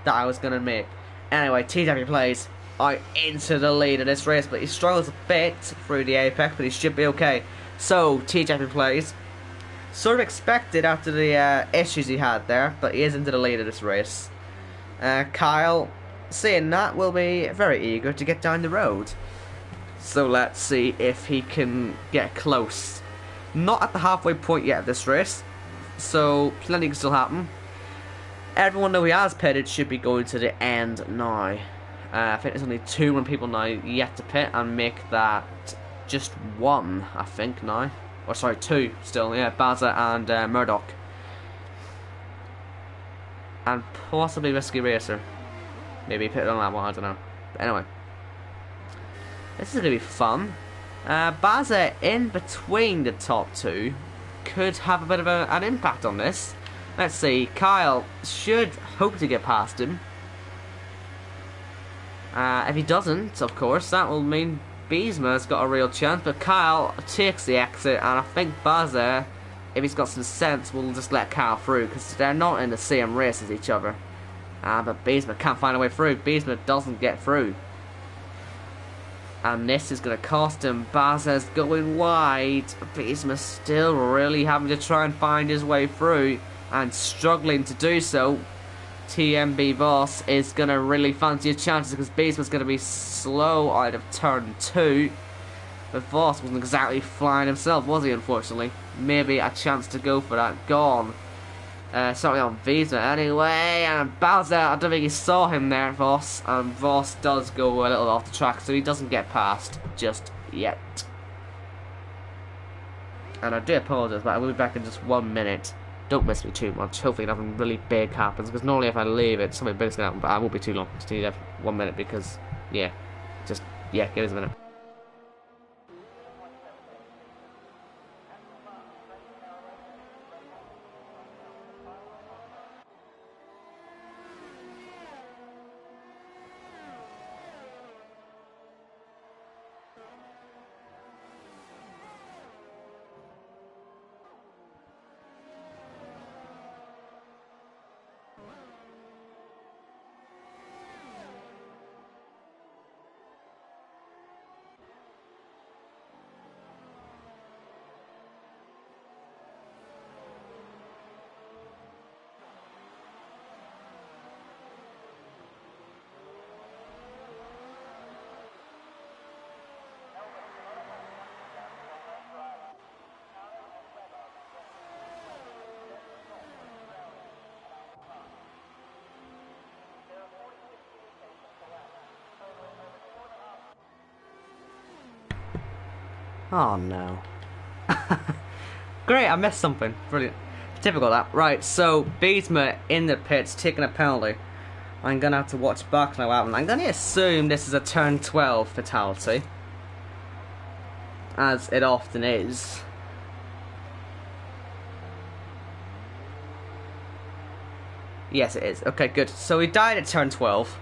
that I was going to make. Anyway, TW plays are into the lead of this race, but he struggles a bit through the apex, but he should be okay. So, TW plays... Sort of expected after the issues he had there, but he is into the lead of this race. Kyle, seeing that, will be very eager to get down the road. So let's see if he can get close. Not at the halfway point yet of this race, so plenty can still happen. Everyone though he has pitted should be going to the end now. I think there's only 2 more people now yet to pit and make that just 1, I think now. Or sorry, 2 still, yeah, Baza and Murdoch. And possibly Risky Racer. Maybe pit on that one, I don't know. But anyway. This is going to be fun. Baza in between the top 2 could have a bit of an impact on this. Let's see, Kyle should hope to get past him. If he doesn't, of course, that will mean Beesma's got a real chance, but Kyle takes the exit, and I think Baza, if he's got some sense, will just let Kyle through, because they're not in the same race as each other. But Beesma can't find a way through. Beesma doesn't get through. And this is going to cost him. Baza's going wide. Beesma's still really having to try and find his way through, and struggling to do so. TMB Voss is going to really fancy his chances because Beesma's going to be slow out of turn 2. But Voss wasn't exactly flying himself, was he, unfortunately? Maybe a chance to go for that. Gone. Sorry on Beesma anyway. And Bowser, I don't think he saw him there, Voss. And Voss does go a little off the track, so he doesn't get past just yet. And I do apologise, but I will be back in just 1 minute. Don't miss me too much. Hopefully nothing really big happens, because normally if I leave it, something big's gonna happen, but I won't be too long. Just need 1 minute because, yeah. Give us a minute. Oh no. Great, I missed something. Brilliant. Typical that. Right, so Beesma in the pits taking a penalty. I'm gonna have to watch back now what happened. I'm gonna assume this is a turn 12 fatality, as it often is. Yes, it is. Okay, good. So he died at turn 12.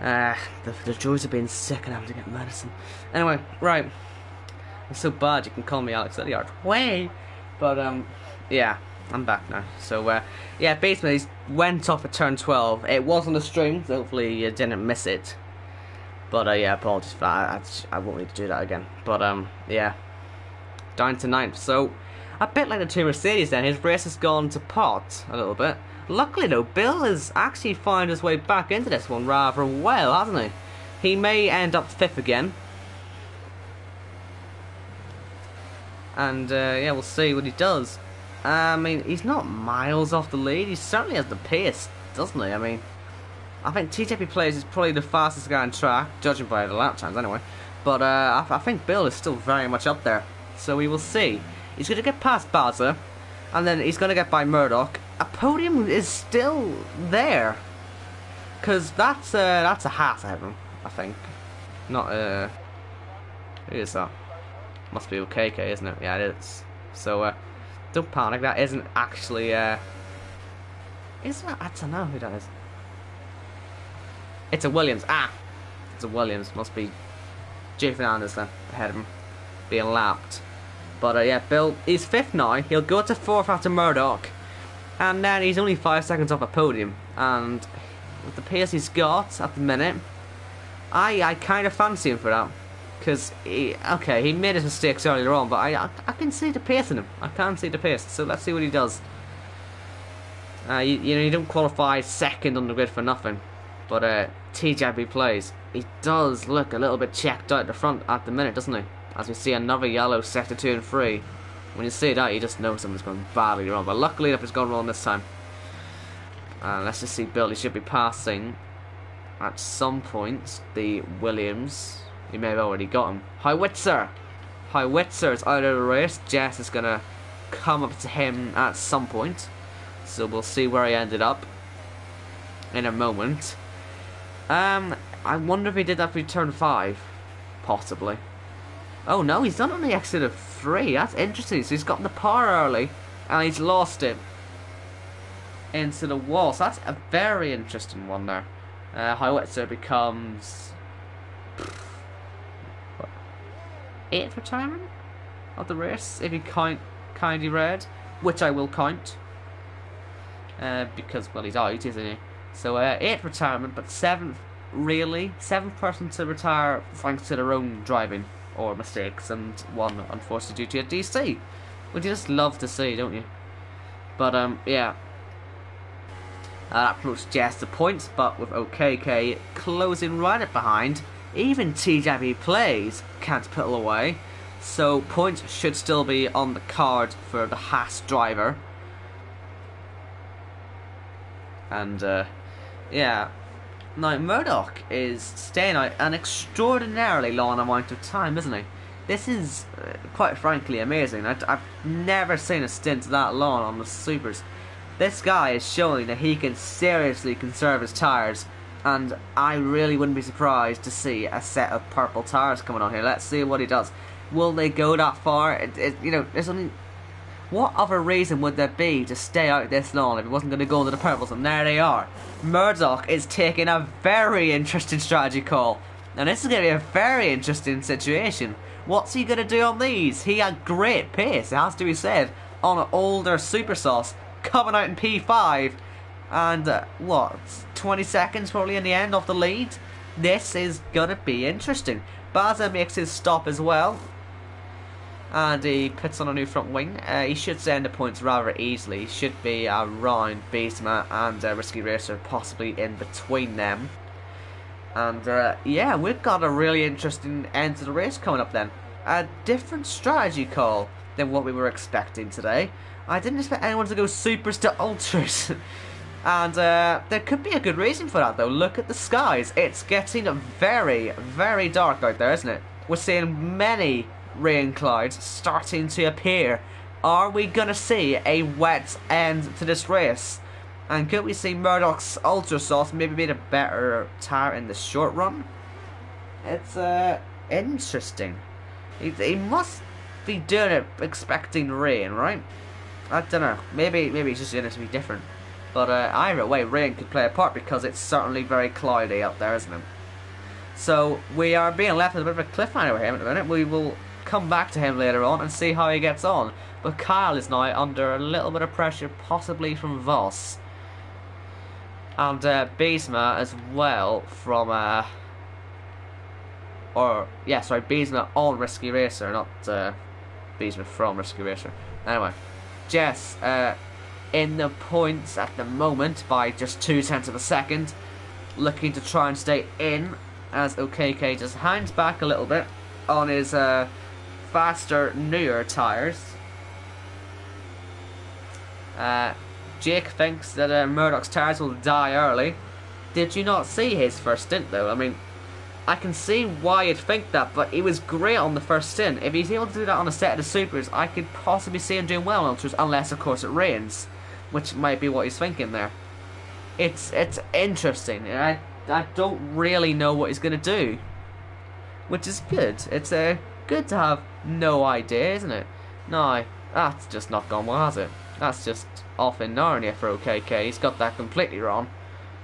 The joys of being sick and having to get medicine. Anyway, right. It's so bad you can call me Alex ILR. Way! But, yeah, I'm back now. So, yeah, basically, he went off at turn 12. It was on the stream, so hopefully you didn't miss it. But, yeah, apologies for that. I won't need to do that again. But, yeah. Down to 9th. So, a bit like the 2 Mercedes then, his race has gone to pot a little bit. Luckily, though, Bill has actually found his way back into this one rather well, hasn't he? He may end up 5th again. And, yeah, we'll see what he does. I mean, he's not miles off the lead. He certainly has the pace, doesn't he? I mean, I think TJP Players is probably the fastest guy on track, judging by the lap times anyway. But, I think Bill is still very much up there. So we will see. He's going to get past Baza, and then he's going to get by Murdoch. A podium is still there. Because that's a hat ahead of him, I think. Not, who is that? Must be KK, isn't it? Yeah, it is. So, don't panic. That isn't actually, is that? I don't know who that is. It's a Williams. Ah! It's a Williams. Must be Jay Fernandez then, ahead of him, being lapped. But yeah, Bill, he's 5th now. He'll go to 4th after Murdoch. And then he's only 5 seconds off a podium. And with the pace he's got at the minute, I kind of fancy him for that. Because, he made his mistakes earlier on, but I can see the pace in him. I can see the pace. So let's see what he does. You don't qualify 2nd on the grid for nothing. But TJB plays. He does look a little bit checked out at the front at the minute, doesn't he? As we see another yellow sector 2 and 3. When you see that, you just know something's going badly wrong. But luckily enough, it's gone wrong this time. Let's just see Bill. He should be passing at some point the Williams. You may have already got him. Howitzer is out of the race. Jess is going to come up to him at some point. So we'll see where he ended up in a moment. I wonder if he did that for turn 5. Possibly. Oh no, he's done on the exit of 3. That's interesting. So he's gotten the power early and he's lost it into the wall. So that's a very interesting one there. Howitzer becomes 8th retirement of the race, if you kindly read, which I will count. Because, well, he's out, isn't he? So 8th retirement, but 7th, really? 7th person to retire thanks to their own driving or mistakes, and one unfortunately due to a DC. Which you just love to see, don't you? But, yeah. That promotes Jess to points, but with OKK closing right up behind, even TJB plays can't pull away. So points should still be on the card for the Haas driver. And, yeah. Now, Murdoch is staying out an extraordinarily long amount of time, isn't he? This is, quite frankly, amazing. I've never seen a stint that long on the Supers. This guy is showing that he can seriously conserve his tyres, and I really wouldn't be surprised to see a set of purple tyres coming on here. Let's see what he does. Will they go that far? You know, there's only... What other reason would there be to stay out this long if it wasn't going to go into the purples? And there they are. Murdoch is taking a very interesting strategy call. And this is going to be a very interesting situation. What's he going to do on these? He had great pace, it has to be said, on an older Super Sauce, coming out in P5. And, what, 20 seconds probably in the end off the lead? This is going to be interesting. Baza makes his stop as well. And he puts on a new front wing. He should send the points rather easily. He should be around Beesma and Risky Racer, possibly in between them. And yeah, we've got a really interesting end to the race coming up then. A different strategy call than what we were expecting today. I didn't expect anyone to go supers to ultras. And there could be a good reason for that though. Look at the skies. It's getting very, very dark out there, isn't it? We're seeing many rain clouds starting to appear. Are we gonna see a wet end to this race? And could we see Murdoch's Ultra Sauce maybe be a better tire in the short run? It's interesting. He must be doing it expecting rain, right? I don't know. Maybe he's just doing it to be different. But either way, rain could play a part because it's certainly very cloudy up there, isn't it? So we are being left with a bit of a cliffhanger with him at the minute. We will come back to him later on and see how he gets on. But Kyle is now under a little bit of pressure, possibly from Voss. And Beesma as well from Beesma on Risky Racer, not Beesma from Risky Racer. Anyway, Jess in the points at the moment by just 0.2 of a second, looking to try and stay in as OKK just hangs back a little bit on his faster, newer tyres. Jake thinks that Murdoch's tyres will die early. Did you not see his first stint though? I mean, I can see why you'd think that, but he was great on the first stint. If he's able to do that on a set of the Supers, I could possibly see him doing well on Ultras, unless of course it rains, which might be what he's thinking there. It's interesting, and I don't really know what he's going to do, which is good. It's good to have no idea, isn't it? No, that's just not gone well, has it? That's just off in Narnia for OKK. He's got that completely wrong.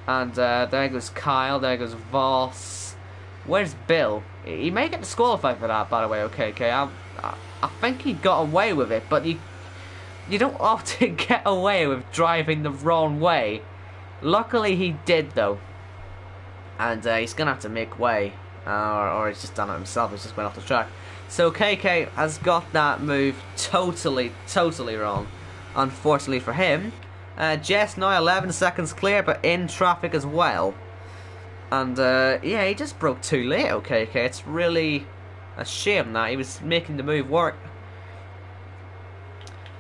And there goes Kyle, there goes Voss. Where's Bill? He may get disqualified for that, by the way, okay. I think he got away with it, but you don't often get away with driving the wrong way. Luckily he did, though. And he's going to have to make way. Or he's just done it himself, he's just went off the track. So KK has got that move totally wrong. Unfortunately for him. Jess now 11 seconds clear, but in traffic as well. And yeah, he just broke too late, KK. It's really a shame that he was making the move work.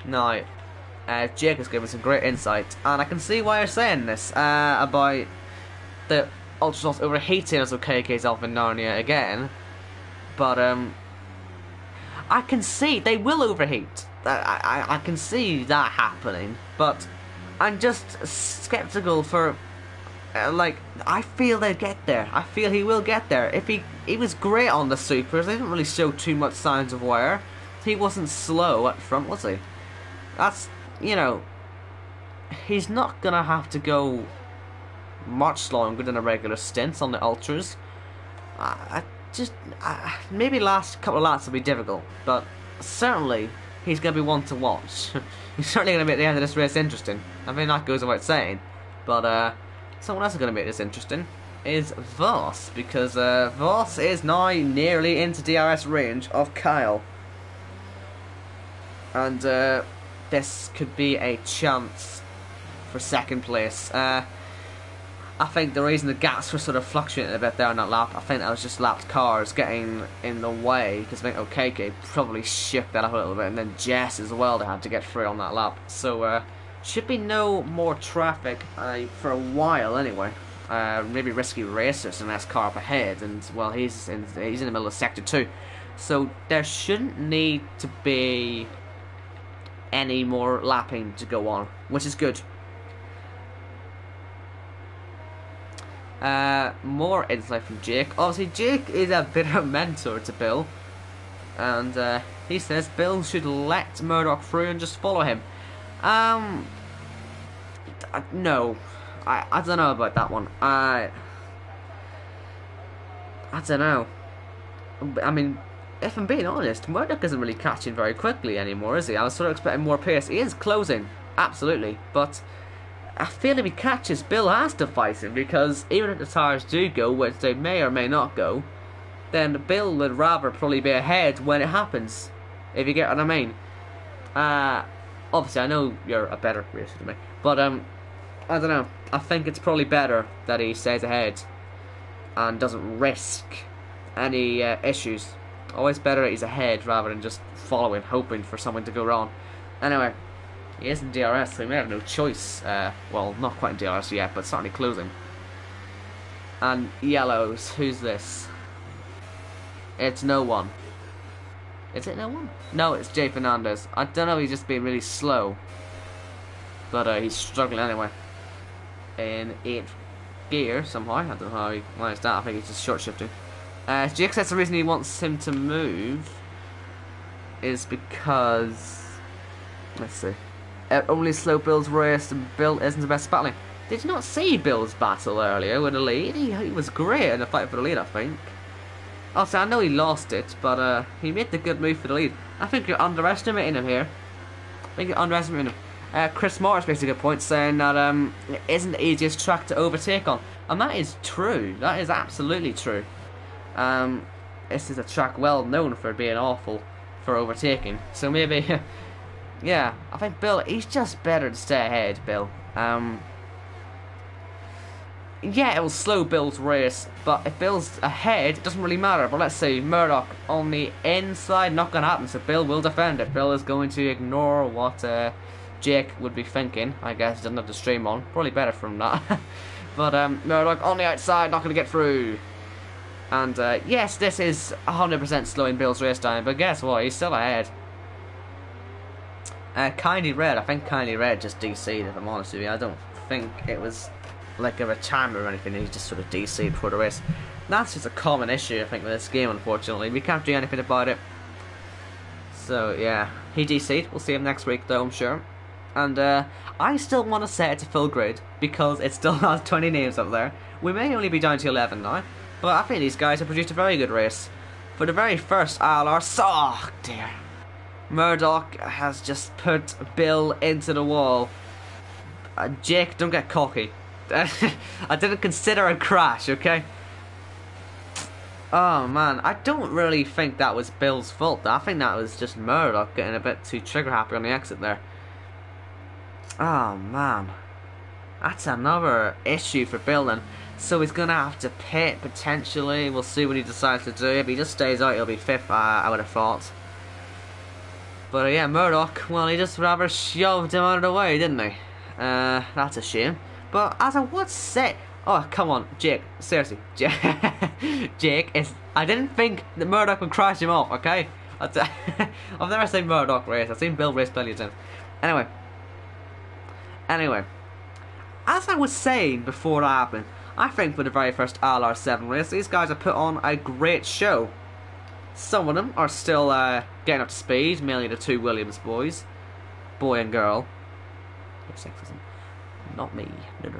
Now, Jake has given some great insight, and I can see why you're saying this about the Ultrasoft overheating as KK's off in Narnia again. But I can see they will overheat. I can see that happening, but I'm just skeptical for like, I feel they'll get there. I feel he will get there. If he was great on the supers, they didn't really show too much signs of wear. He wasn't slow at front, was he? That's, you know, he's not gonna have to go much longer than a regular stint on the ultras. Maybe last couple of laps will be difficult, but certainly he's going to be one to watch. He's certainly going to make the end of this race interesting. I mean, that goes without saying. But someone else is going to make this interesting is Voss, because Voss is now nearly into DRS range of Kyle. And this could be a chance for second place. I think the reason the gaps were sort of fluctuating a bit there on that lap, I think that was just lapped cars getting in the way, because I think KK probably shook that up a little bit, and then Jess as well, they had to get through on that lap. So should be no more traffic for a while anyway. Maybe risky racers and that car up ahead, and well, he's in the middle of sector 2, so there shouldn't need to be any more lapping to go on, which is good. More insight from Jake. Obviously, Jake is a bit of a mentor to Bill, and he says Bill should let Murdoch through and just follow him. No, I don't know about that one. I don't know. I mean, if I'm being honest, Murdoch isn't really catching very quickly anymore, is he? I was sort of expecting more pace. He is closing, absolutely, but I feel if he catches, Bill has to fight him, because even if the tires do go, which they may or may not go, then Bill would rather probably be ahead when it happens, if you get what I mean. Obviously, I know you're a better racer than me, but I don't know. I think it's probably better that he stays ahead and doesn't risk any issues. Always better that he's ahead rather than just following, hoping for something to go wrong. Anyway, he is in DRS, so he may have no choice. Well, not quite in DRS yet, but certainly closing. And yellows, who's this? It's no one. Is it no one? No, it's Jay Fernandez. I don't know, he's just being really slow. But he's struggling anyway. In 8th gear, somehow. I don't know how he managed that. I think he's just short shifting. Jake says the reason he wants him to move is because, let's see, only slow Bill's race and Bill isn't the best battling. Did you not see Bill's battle earlier with the lead? He was great in the fight for the lead, I think. Also, I know he lost it, but he made the good move for the lead. I think you're underestimating him here. I think you're underestimating him. Chris Morris makes a good point, saying that it isn't the easiest track to overtake on. And that is true. That is absolutely true. This is a track well known for being awful for overtaking. So maybe, yeah, I think Bill, he's just better to stay ahead, Bill. Yeah, it will slow Bill's race, but if Bill's ahead, it doesn't really matter. But let's see, Murdoch on the inside, not going to happen, so Bill will defend it. Bill is going to ignore what Jake would be thinking. I guess he doesn't have the stream on. Probably better from that. But Murdoch on the outside, not going to get through. And yes, this is 100% slowing Bill's race down, but guess what? He's still ahead. Kindly Red, I think Kindly Red just DC'd, if I'm honest with you. I don't think it was like a retirement or anything. He just sort of DC'd before the race. That's just a common issue, I think, with this game, unfortunately. We can't do anything about it. So, yeah, he DC'd. We'll see him next week, though, I'm sure. And I still want to set it to full grid because it still has 20 names up there. We may only be down to 11 now, but I think these guys have produced a very good race. For the very first ILR, oh dear, Murdoch has just put Bill into the wall. Jake, don't get cocky. I didn't consider a crash, okay? Oh man, I don't really think that was Bill's fault. I think that was just Murdoch getting a bit too trigger happy on the exit there. Oh man, that's another issue for Bill then. So he's gonna have to pit potentially. We'll see what he decides to do. If he just stays out, he'll be 5th. I would have thought. But yeah, Murdoch. Well, he just rather shoved him out of the way, didn't he? That's a shame. But as I would say. Oh, come on, Jake. Seriously. Jake, I didn't think that Murdoch would crash him off, okay? I've never seen Murdoch race. I've seen Bill race plenty of times. Anyway. As I was saying before that happened, I think for the very first ILR7 race, these guys have put on a great show. Some of them are still getting up to speed, mainly the two Williams boys. Boy and girl. Sexism. Not me. No.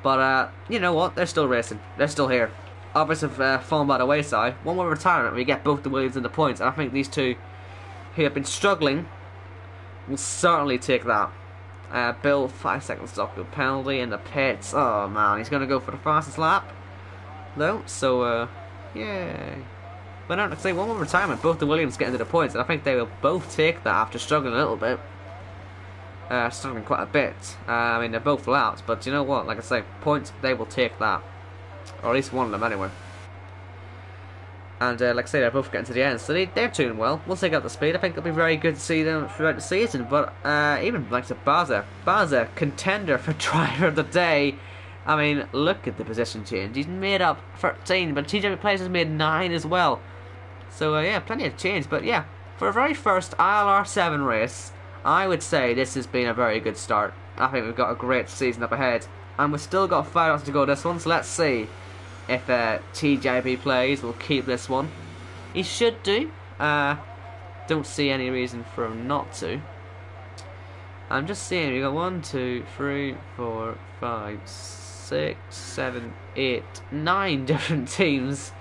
But, you know what? They're still racing. They're still here. Others have fallen by the wayside. One more retirement, we get both the Williams in the points. And I think these two, who have been struggling, will certainly take that. Bill, 5 seconds stop with penalty in the pits. Oh, man. He's going to go for the fastest lap. Though, so, yeah. But no, like I say, one more retirement. Both the Williams get into the points. And I think they will both take that after struggling a little bit. Struggling quite a bit. I mean, they're both laps, but you know what? Like I say, points, they will take that. Or at least one of them, anyway. And like I say, they're both getting to the end, so they're doing well. Once they get the speed, I think it'll be very good to see them throughout the season. But even like to Baza, contender for driver of the day. I mean, look at the position change. He's made up 13, but TJ Players has made 9 as well. So yeah, plenty of change. But yeah, for a very first ILR7 race, I would say this has been a very good start. I think we've got a great season up ahead. And we've still got 5 rounds to go this one, so let's see if TJB Plays will keep this one. He should do. Don't see any reason for him not to. I'm just seeing, we've got 1, 2, 3, 4, 5, 6, 7, 8, 9 different teams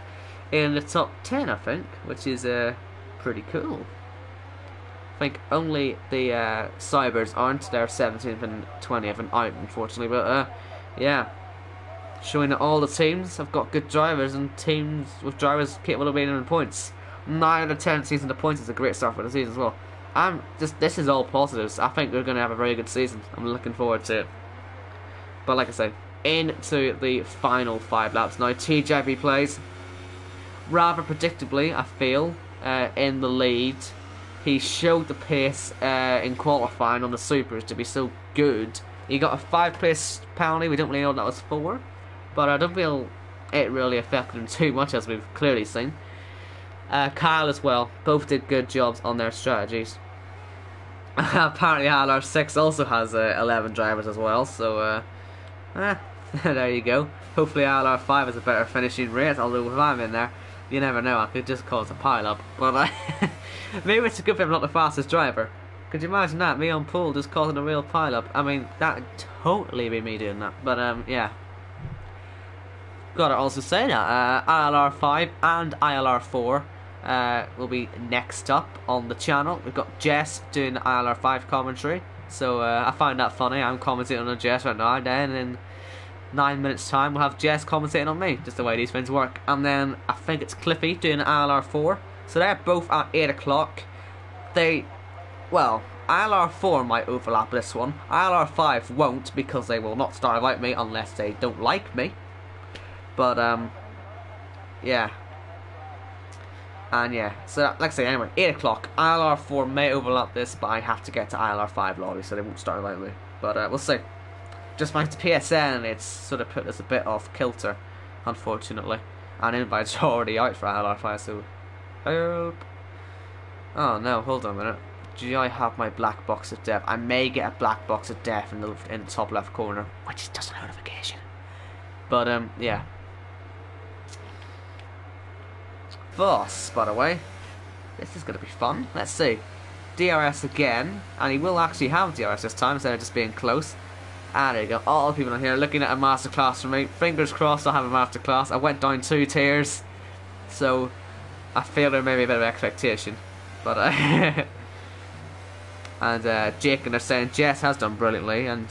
in the top 10, I think, which is pretty cool. I think only the Cybers aren't. They're 17th and 20th and out, unfortunately. But yeah, showing that all the teams have got good drivers and teams with drivers capable of being in points. 9 out of 10 season the points is a great start for the season as well. This is all positives. I think we're going to have a very good season. I'm looking forward to it. But like I say, into the final 5 laps now. TJB Plays rather predictably, I feel, in the lead. He showed the pace in qualifying on the Supers to be so good. He got a 5th place penalty. We don't really know that was for, but I don't feel it really affected him too much, as we've clearly seen. Kyle as well. Both did good jobs on their strategies. Apparently ILR6 also has 11 drivers as well, so there you go. Hopefully ILR5 is a better finishing rate, although if I'm in there, you never know, I could just cause a pile-up. But maybe it's a good thing I'm not the fastest driver. Could you imagine that? Me on pole just causing a real pile-up. I mean, that would totally be me doing that. But yeah. Gotta also say that ILR5 and ILR4 will be next up on the channel. We've got Jess doing the ILR5 commentary. So I find that funny. I'm commentating on Jess right now. Then in 9 minutes time we'll have Jess commentating on me, just the way these things work. And then I think it's Cliffy doing ILR4, so they're both at 8 o'clock. Well, ILR4 might overlap this one. ILR5 won't, because they will not start without me unless they don't like me. But yeah. And yeah, so like I say, anyway, 8 o'clock. ILR4 may overlap this, but I have to get to ILR5 lobby, so they won't start without me. But we'll see. Just thanks to PSN, it's sort of put us a bit off kilter, unfortunately. And invites are already out for ILR5, so help. Oh no, hold on a minute. Do I have my black box of death? I may get a black box of death in the top left corner, which is just a notification. But yeah. Boss, by the way. This is going to be fun. Let's see. DRS again, and he will actually have DRS this time instead of just being close. And there you go, all the people in here looking at a masterclass from me. Fingers crossed I'll have a masterclass. I went down 2 tiers, so I feel there may be a bit of expectation. But and Jake and they're saying Jess has done brilliantly, and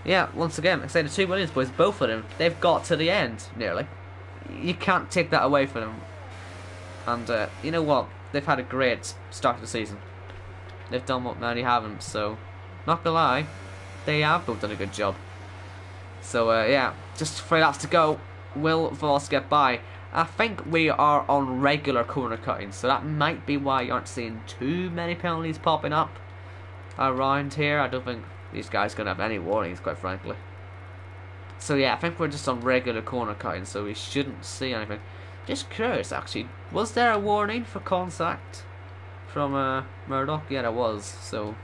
yeah, once again, I say the 2 Williams boys, both of them, they've got to the end nearly. You can't take that away from them. And you know what? They've had a great start to the season. They've done what many haven't, so not gonna lie, they have both done a good job. So yeah, just 3 laps to go. Will Voss get by? I think we are on regular corner cutting, so that might be why you aren't seeing too many penalties popping up around here. I don't think these guys are gonna have any warnings, quite frankly. So yeah, I think we're just on regular corner cutting, so we shouldn't see anything. Just curious, actually, was there a warning for contact from Murdoch? Yeah, there was. So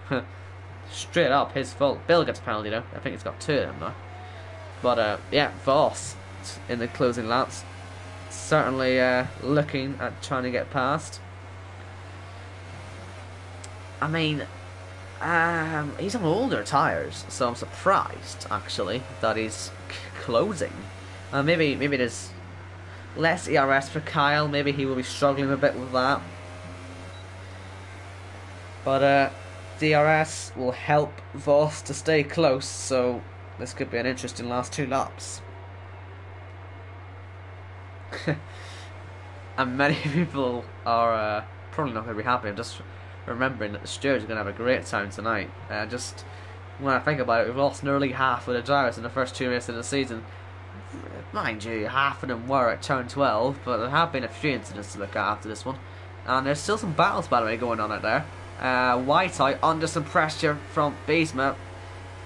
straight up, his fault. Bill gets a penalty though. I think it's got 2 of them now. But yeah, Voss in the closing laps, certainly looking at trying to get past. I mean, he's on older tyres, so I'm surprised actually that he's closing. Maybe there's less ERS for Kyle. Maybe he will be struggling a bit with that. But DRS will help Voss to stay close, so this could be an interesting last 2 laps. And many people are probably not going to be happy. I'm just remembering that the stewards are going to have a great time tonight. Just when I think about it, we've lost nearly half of the drivers in the first 2 races of the season. Mind you, half of them were at turn 12, but there have been a few incidents to look at after this one. And there's still some battles, by the way, going on out there. Whiteout under some pressure from Beesma.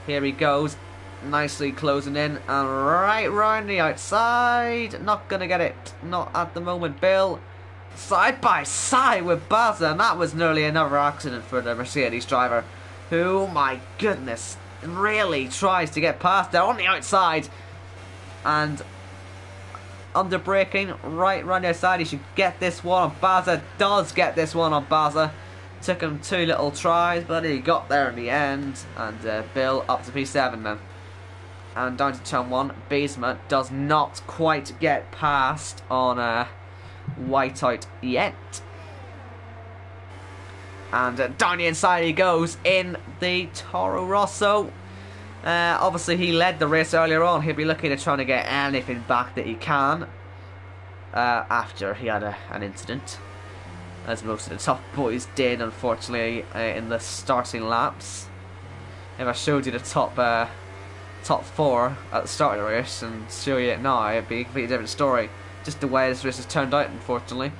Here he goes, nicely closing in, and right round the outside. Not gonna get it, not at the moment. Bill, side by side with Baza, and that was nearly another accident for the Mercedes driver, who, my goodness, really tries to get past there on the outside. And under braking, right round the outside, he should get this one on Baza. Does get this one on Baza. Took him 2 little tries, but he got there in the end. And Bill up to P7 then. And down to turn 1, Beesma does not quite get past on Whiteout yet. And down the inside he goes in the Toro Rosso. Obviously he led the race earlier on. He'll be looking at trying to get anything back that he can after he had an incident, as most of the top boys did, unfortunately, in the starting laps. If I showed you the top 4 at the start of the race and show you it now, it'd be a completely different story. Just the way this race has turned out, unfortunately.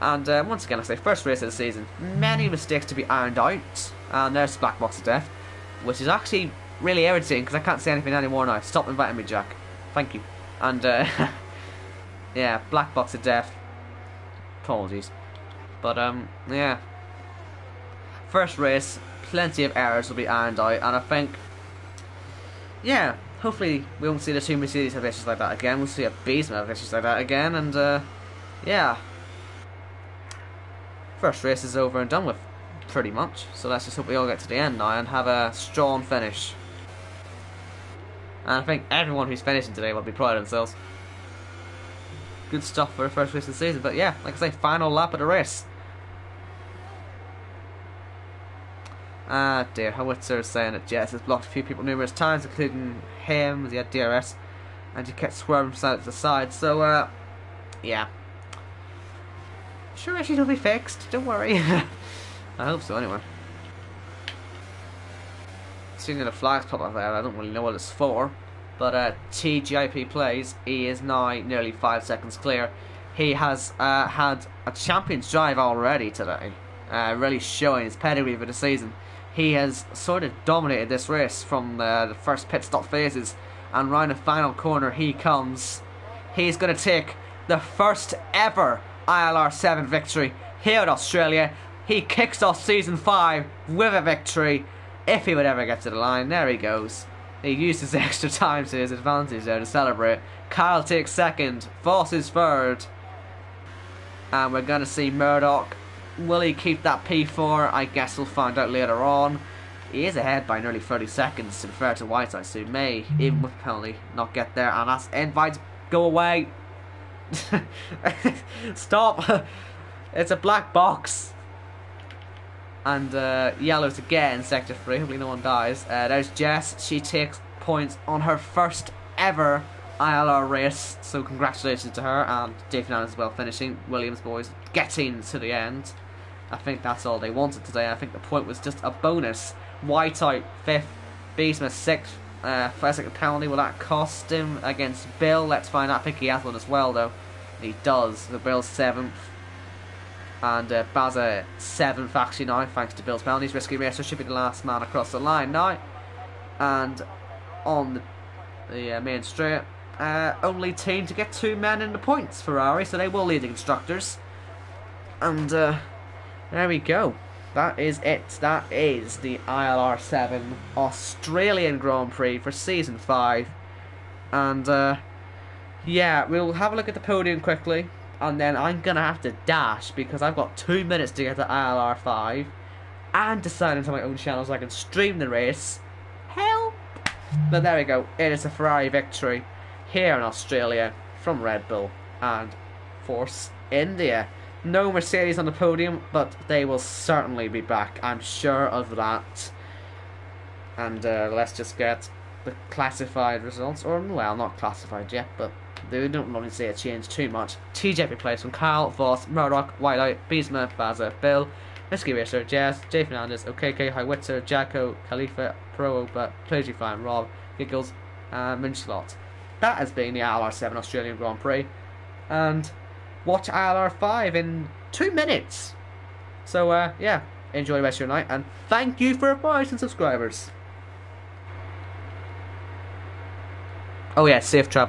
And once again, I say, first race of the season, many mistakes to be ironed out. And there's Black Box of Death, which is actually really irritating because I can't say anything anymore now. Stop inviting me, Jack. Thank you. And yeah, Black Box of Death. Apologies. But yeah. First race, plenty of errors will be ironed out, and I think, yeah, hopefully we won't see the 2 Mercedes have issues like that again. We'll see a Beesma have issues like that again, and yeah. First race is over and done with, pretty much. So let's just hope we all get to the end now and have a strong finish. And I think everyone who's finishing today will be proud of themselves. Good stuff for the first race of the season. But yeah, like I say, final lap of the race. Ah dear, Howitzer is saying that Jess has blocked a few people numerous times, including him, as he had DRS, and he kept swerving from side to side. So yeah. Sure, she'll be fixed, don't worry. I hope so anyway. Seeing the flags pop up there, I don't really know what it's for. But TGIP plays, he is now nearly 5 seconds clear. He has had a champion's drive already today, really showing his pedigree for the season. He has sort of dominated this race from the first pit stop phases, and round the final corner he comes. He's going to take the first ever ILR7 victory here in Australia. He kicks off season 5 with a victory, if he would ever get to the line. There he goes. He used his extra time to his advantage there to celebrate. Kyle takes second, Voss is third, and we're going to see Murdoch Will he keep that P4? I guess we'll find out later on. He is ahead by nearly 30 seconds to be fair to Whiteside, so he may, even with penalty, not get there. And that's invites. Go away. Stop. It's a black box. And yellows again, sector 3. Hopefully no one dies. There's Jess. She takes points on her first ever ILR race. So congratulations to her. And Dave Fernandez as well finishing. Williams boys getting to the end. I think that's all they wanted today. I think the point was just a bonus. Whiteout 5th, Beesmith 6th, first second penalty. Will that cost him against Bill? Let's find out. I think he has one as well though. He does. The Bill's 7th. And Baza 7th actually now, thanks to Bill's penalties. Risky Racer should be the last man across the line now. And on the main straight, only team to get 2 men in the points, Ferrari, so they will lead the constructors. And there we go. That is it. That is the ILR7 Australian Grand Prix for Season 5. And, yeah, we'll have a look at the podium quickly. And then I'm going to have to dash because I've got 2 minutes to get to ILR5. And to sign into my own channel so I can stream the race. Help! But there we go. It is a Ferrari victory here in Australia from Red Bull and Force India. No Mercedes on the podium, but they will certainly be back. I'm sure of that. And let's just get the classified results. Or, well, not classified yet, but they don't normally say it changed too much. TJ replaced from Kyle, Voss, Murdoch, Whiteout, Beesma, Baza, Bill, Risky Racer, Jess, Jay Fernandez, OKK, Highwitzer, Jacko, Khalifa, Pro, but Clergy Fine, Rob, Giggles, and Minchslot. That has been the ILR7 Australian Grand Prix. And watch ILR5 in 2 minutes. So, yeah, enjoy the rest of your night, and thank you for 1,000 subscribers. Oh yeah, safe travel.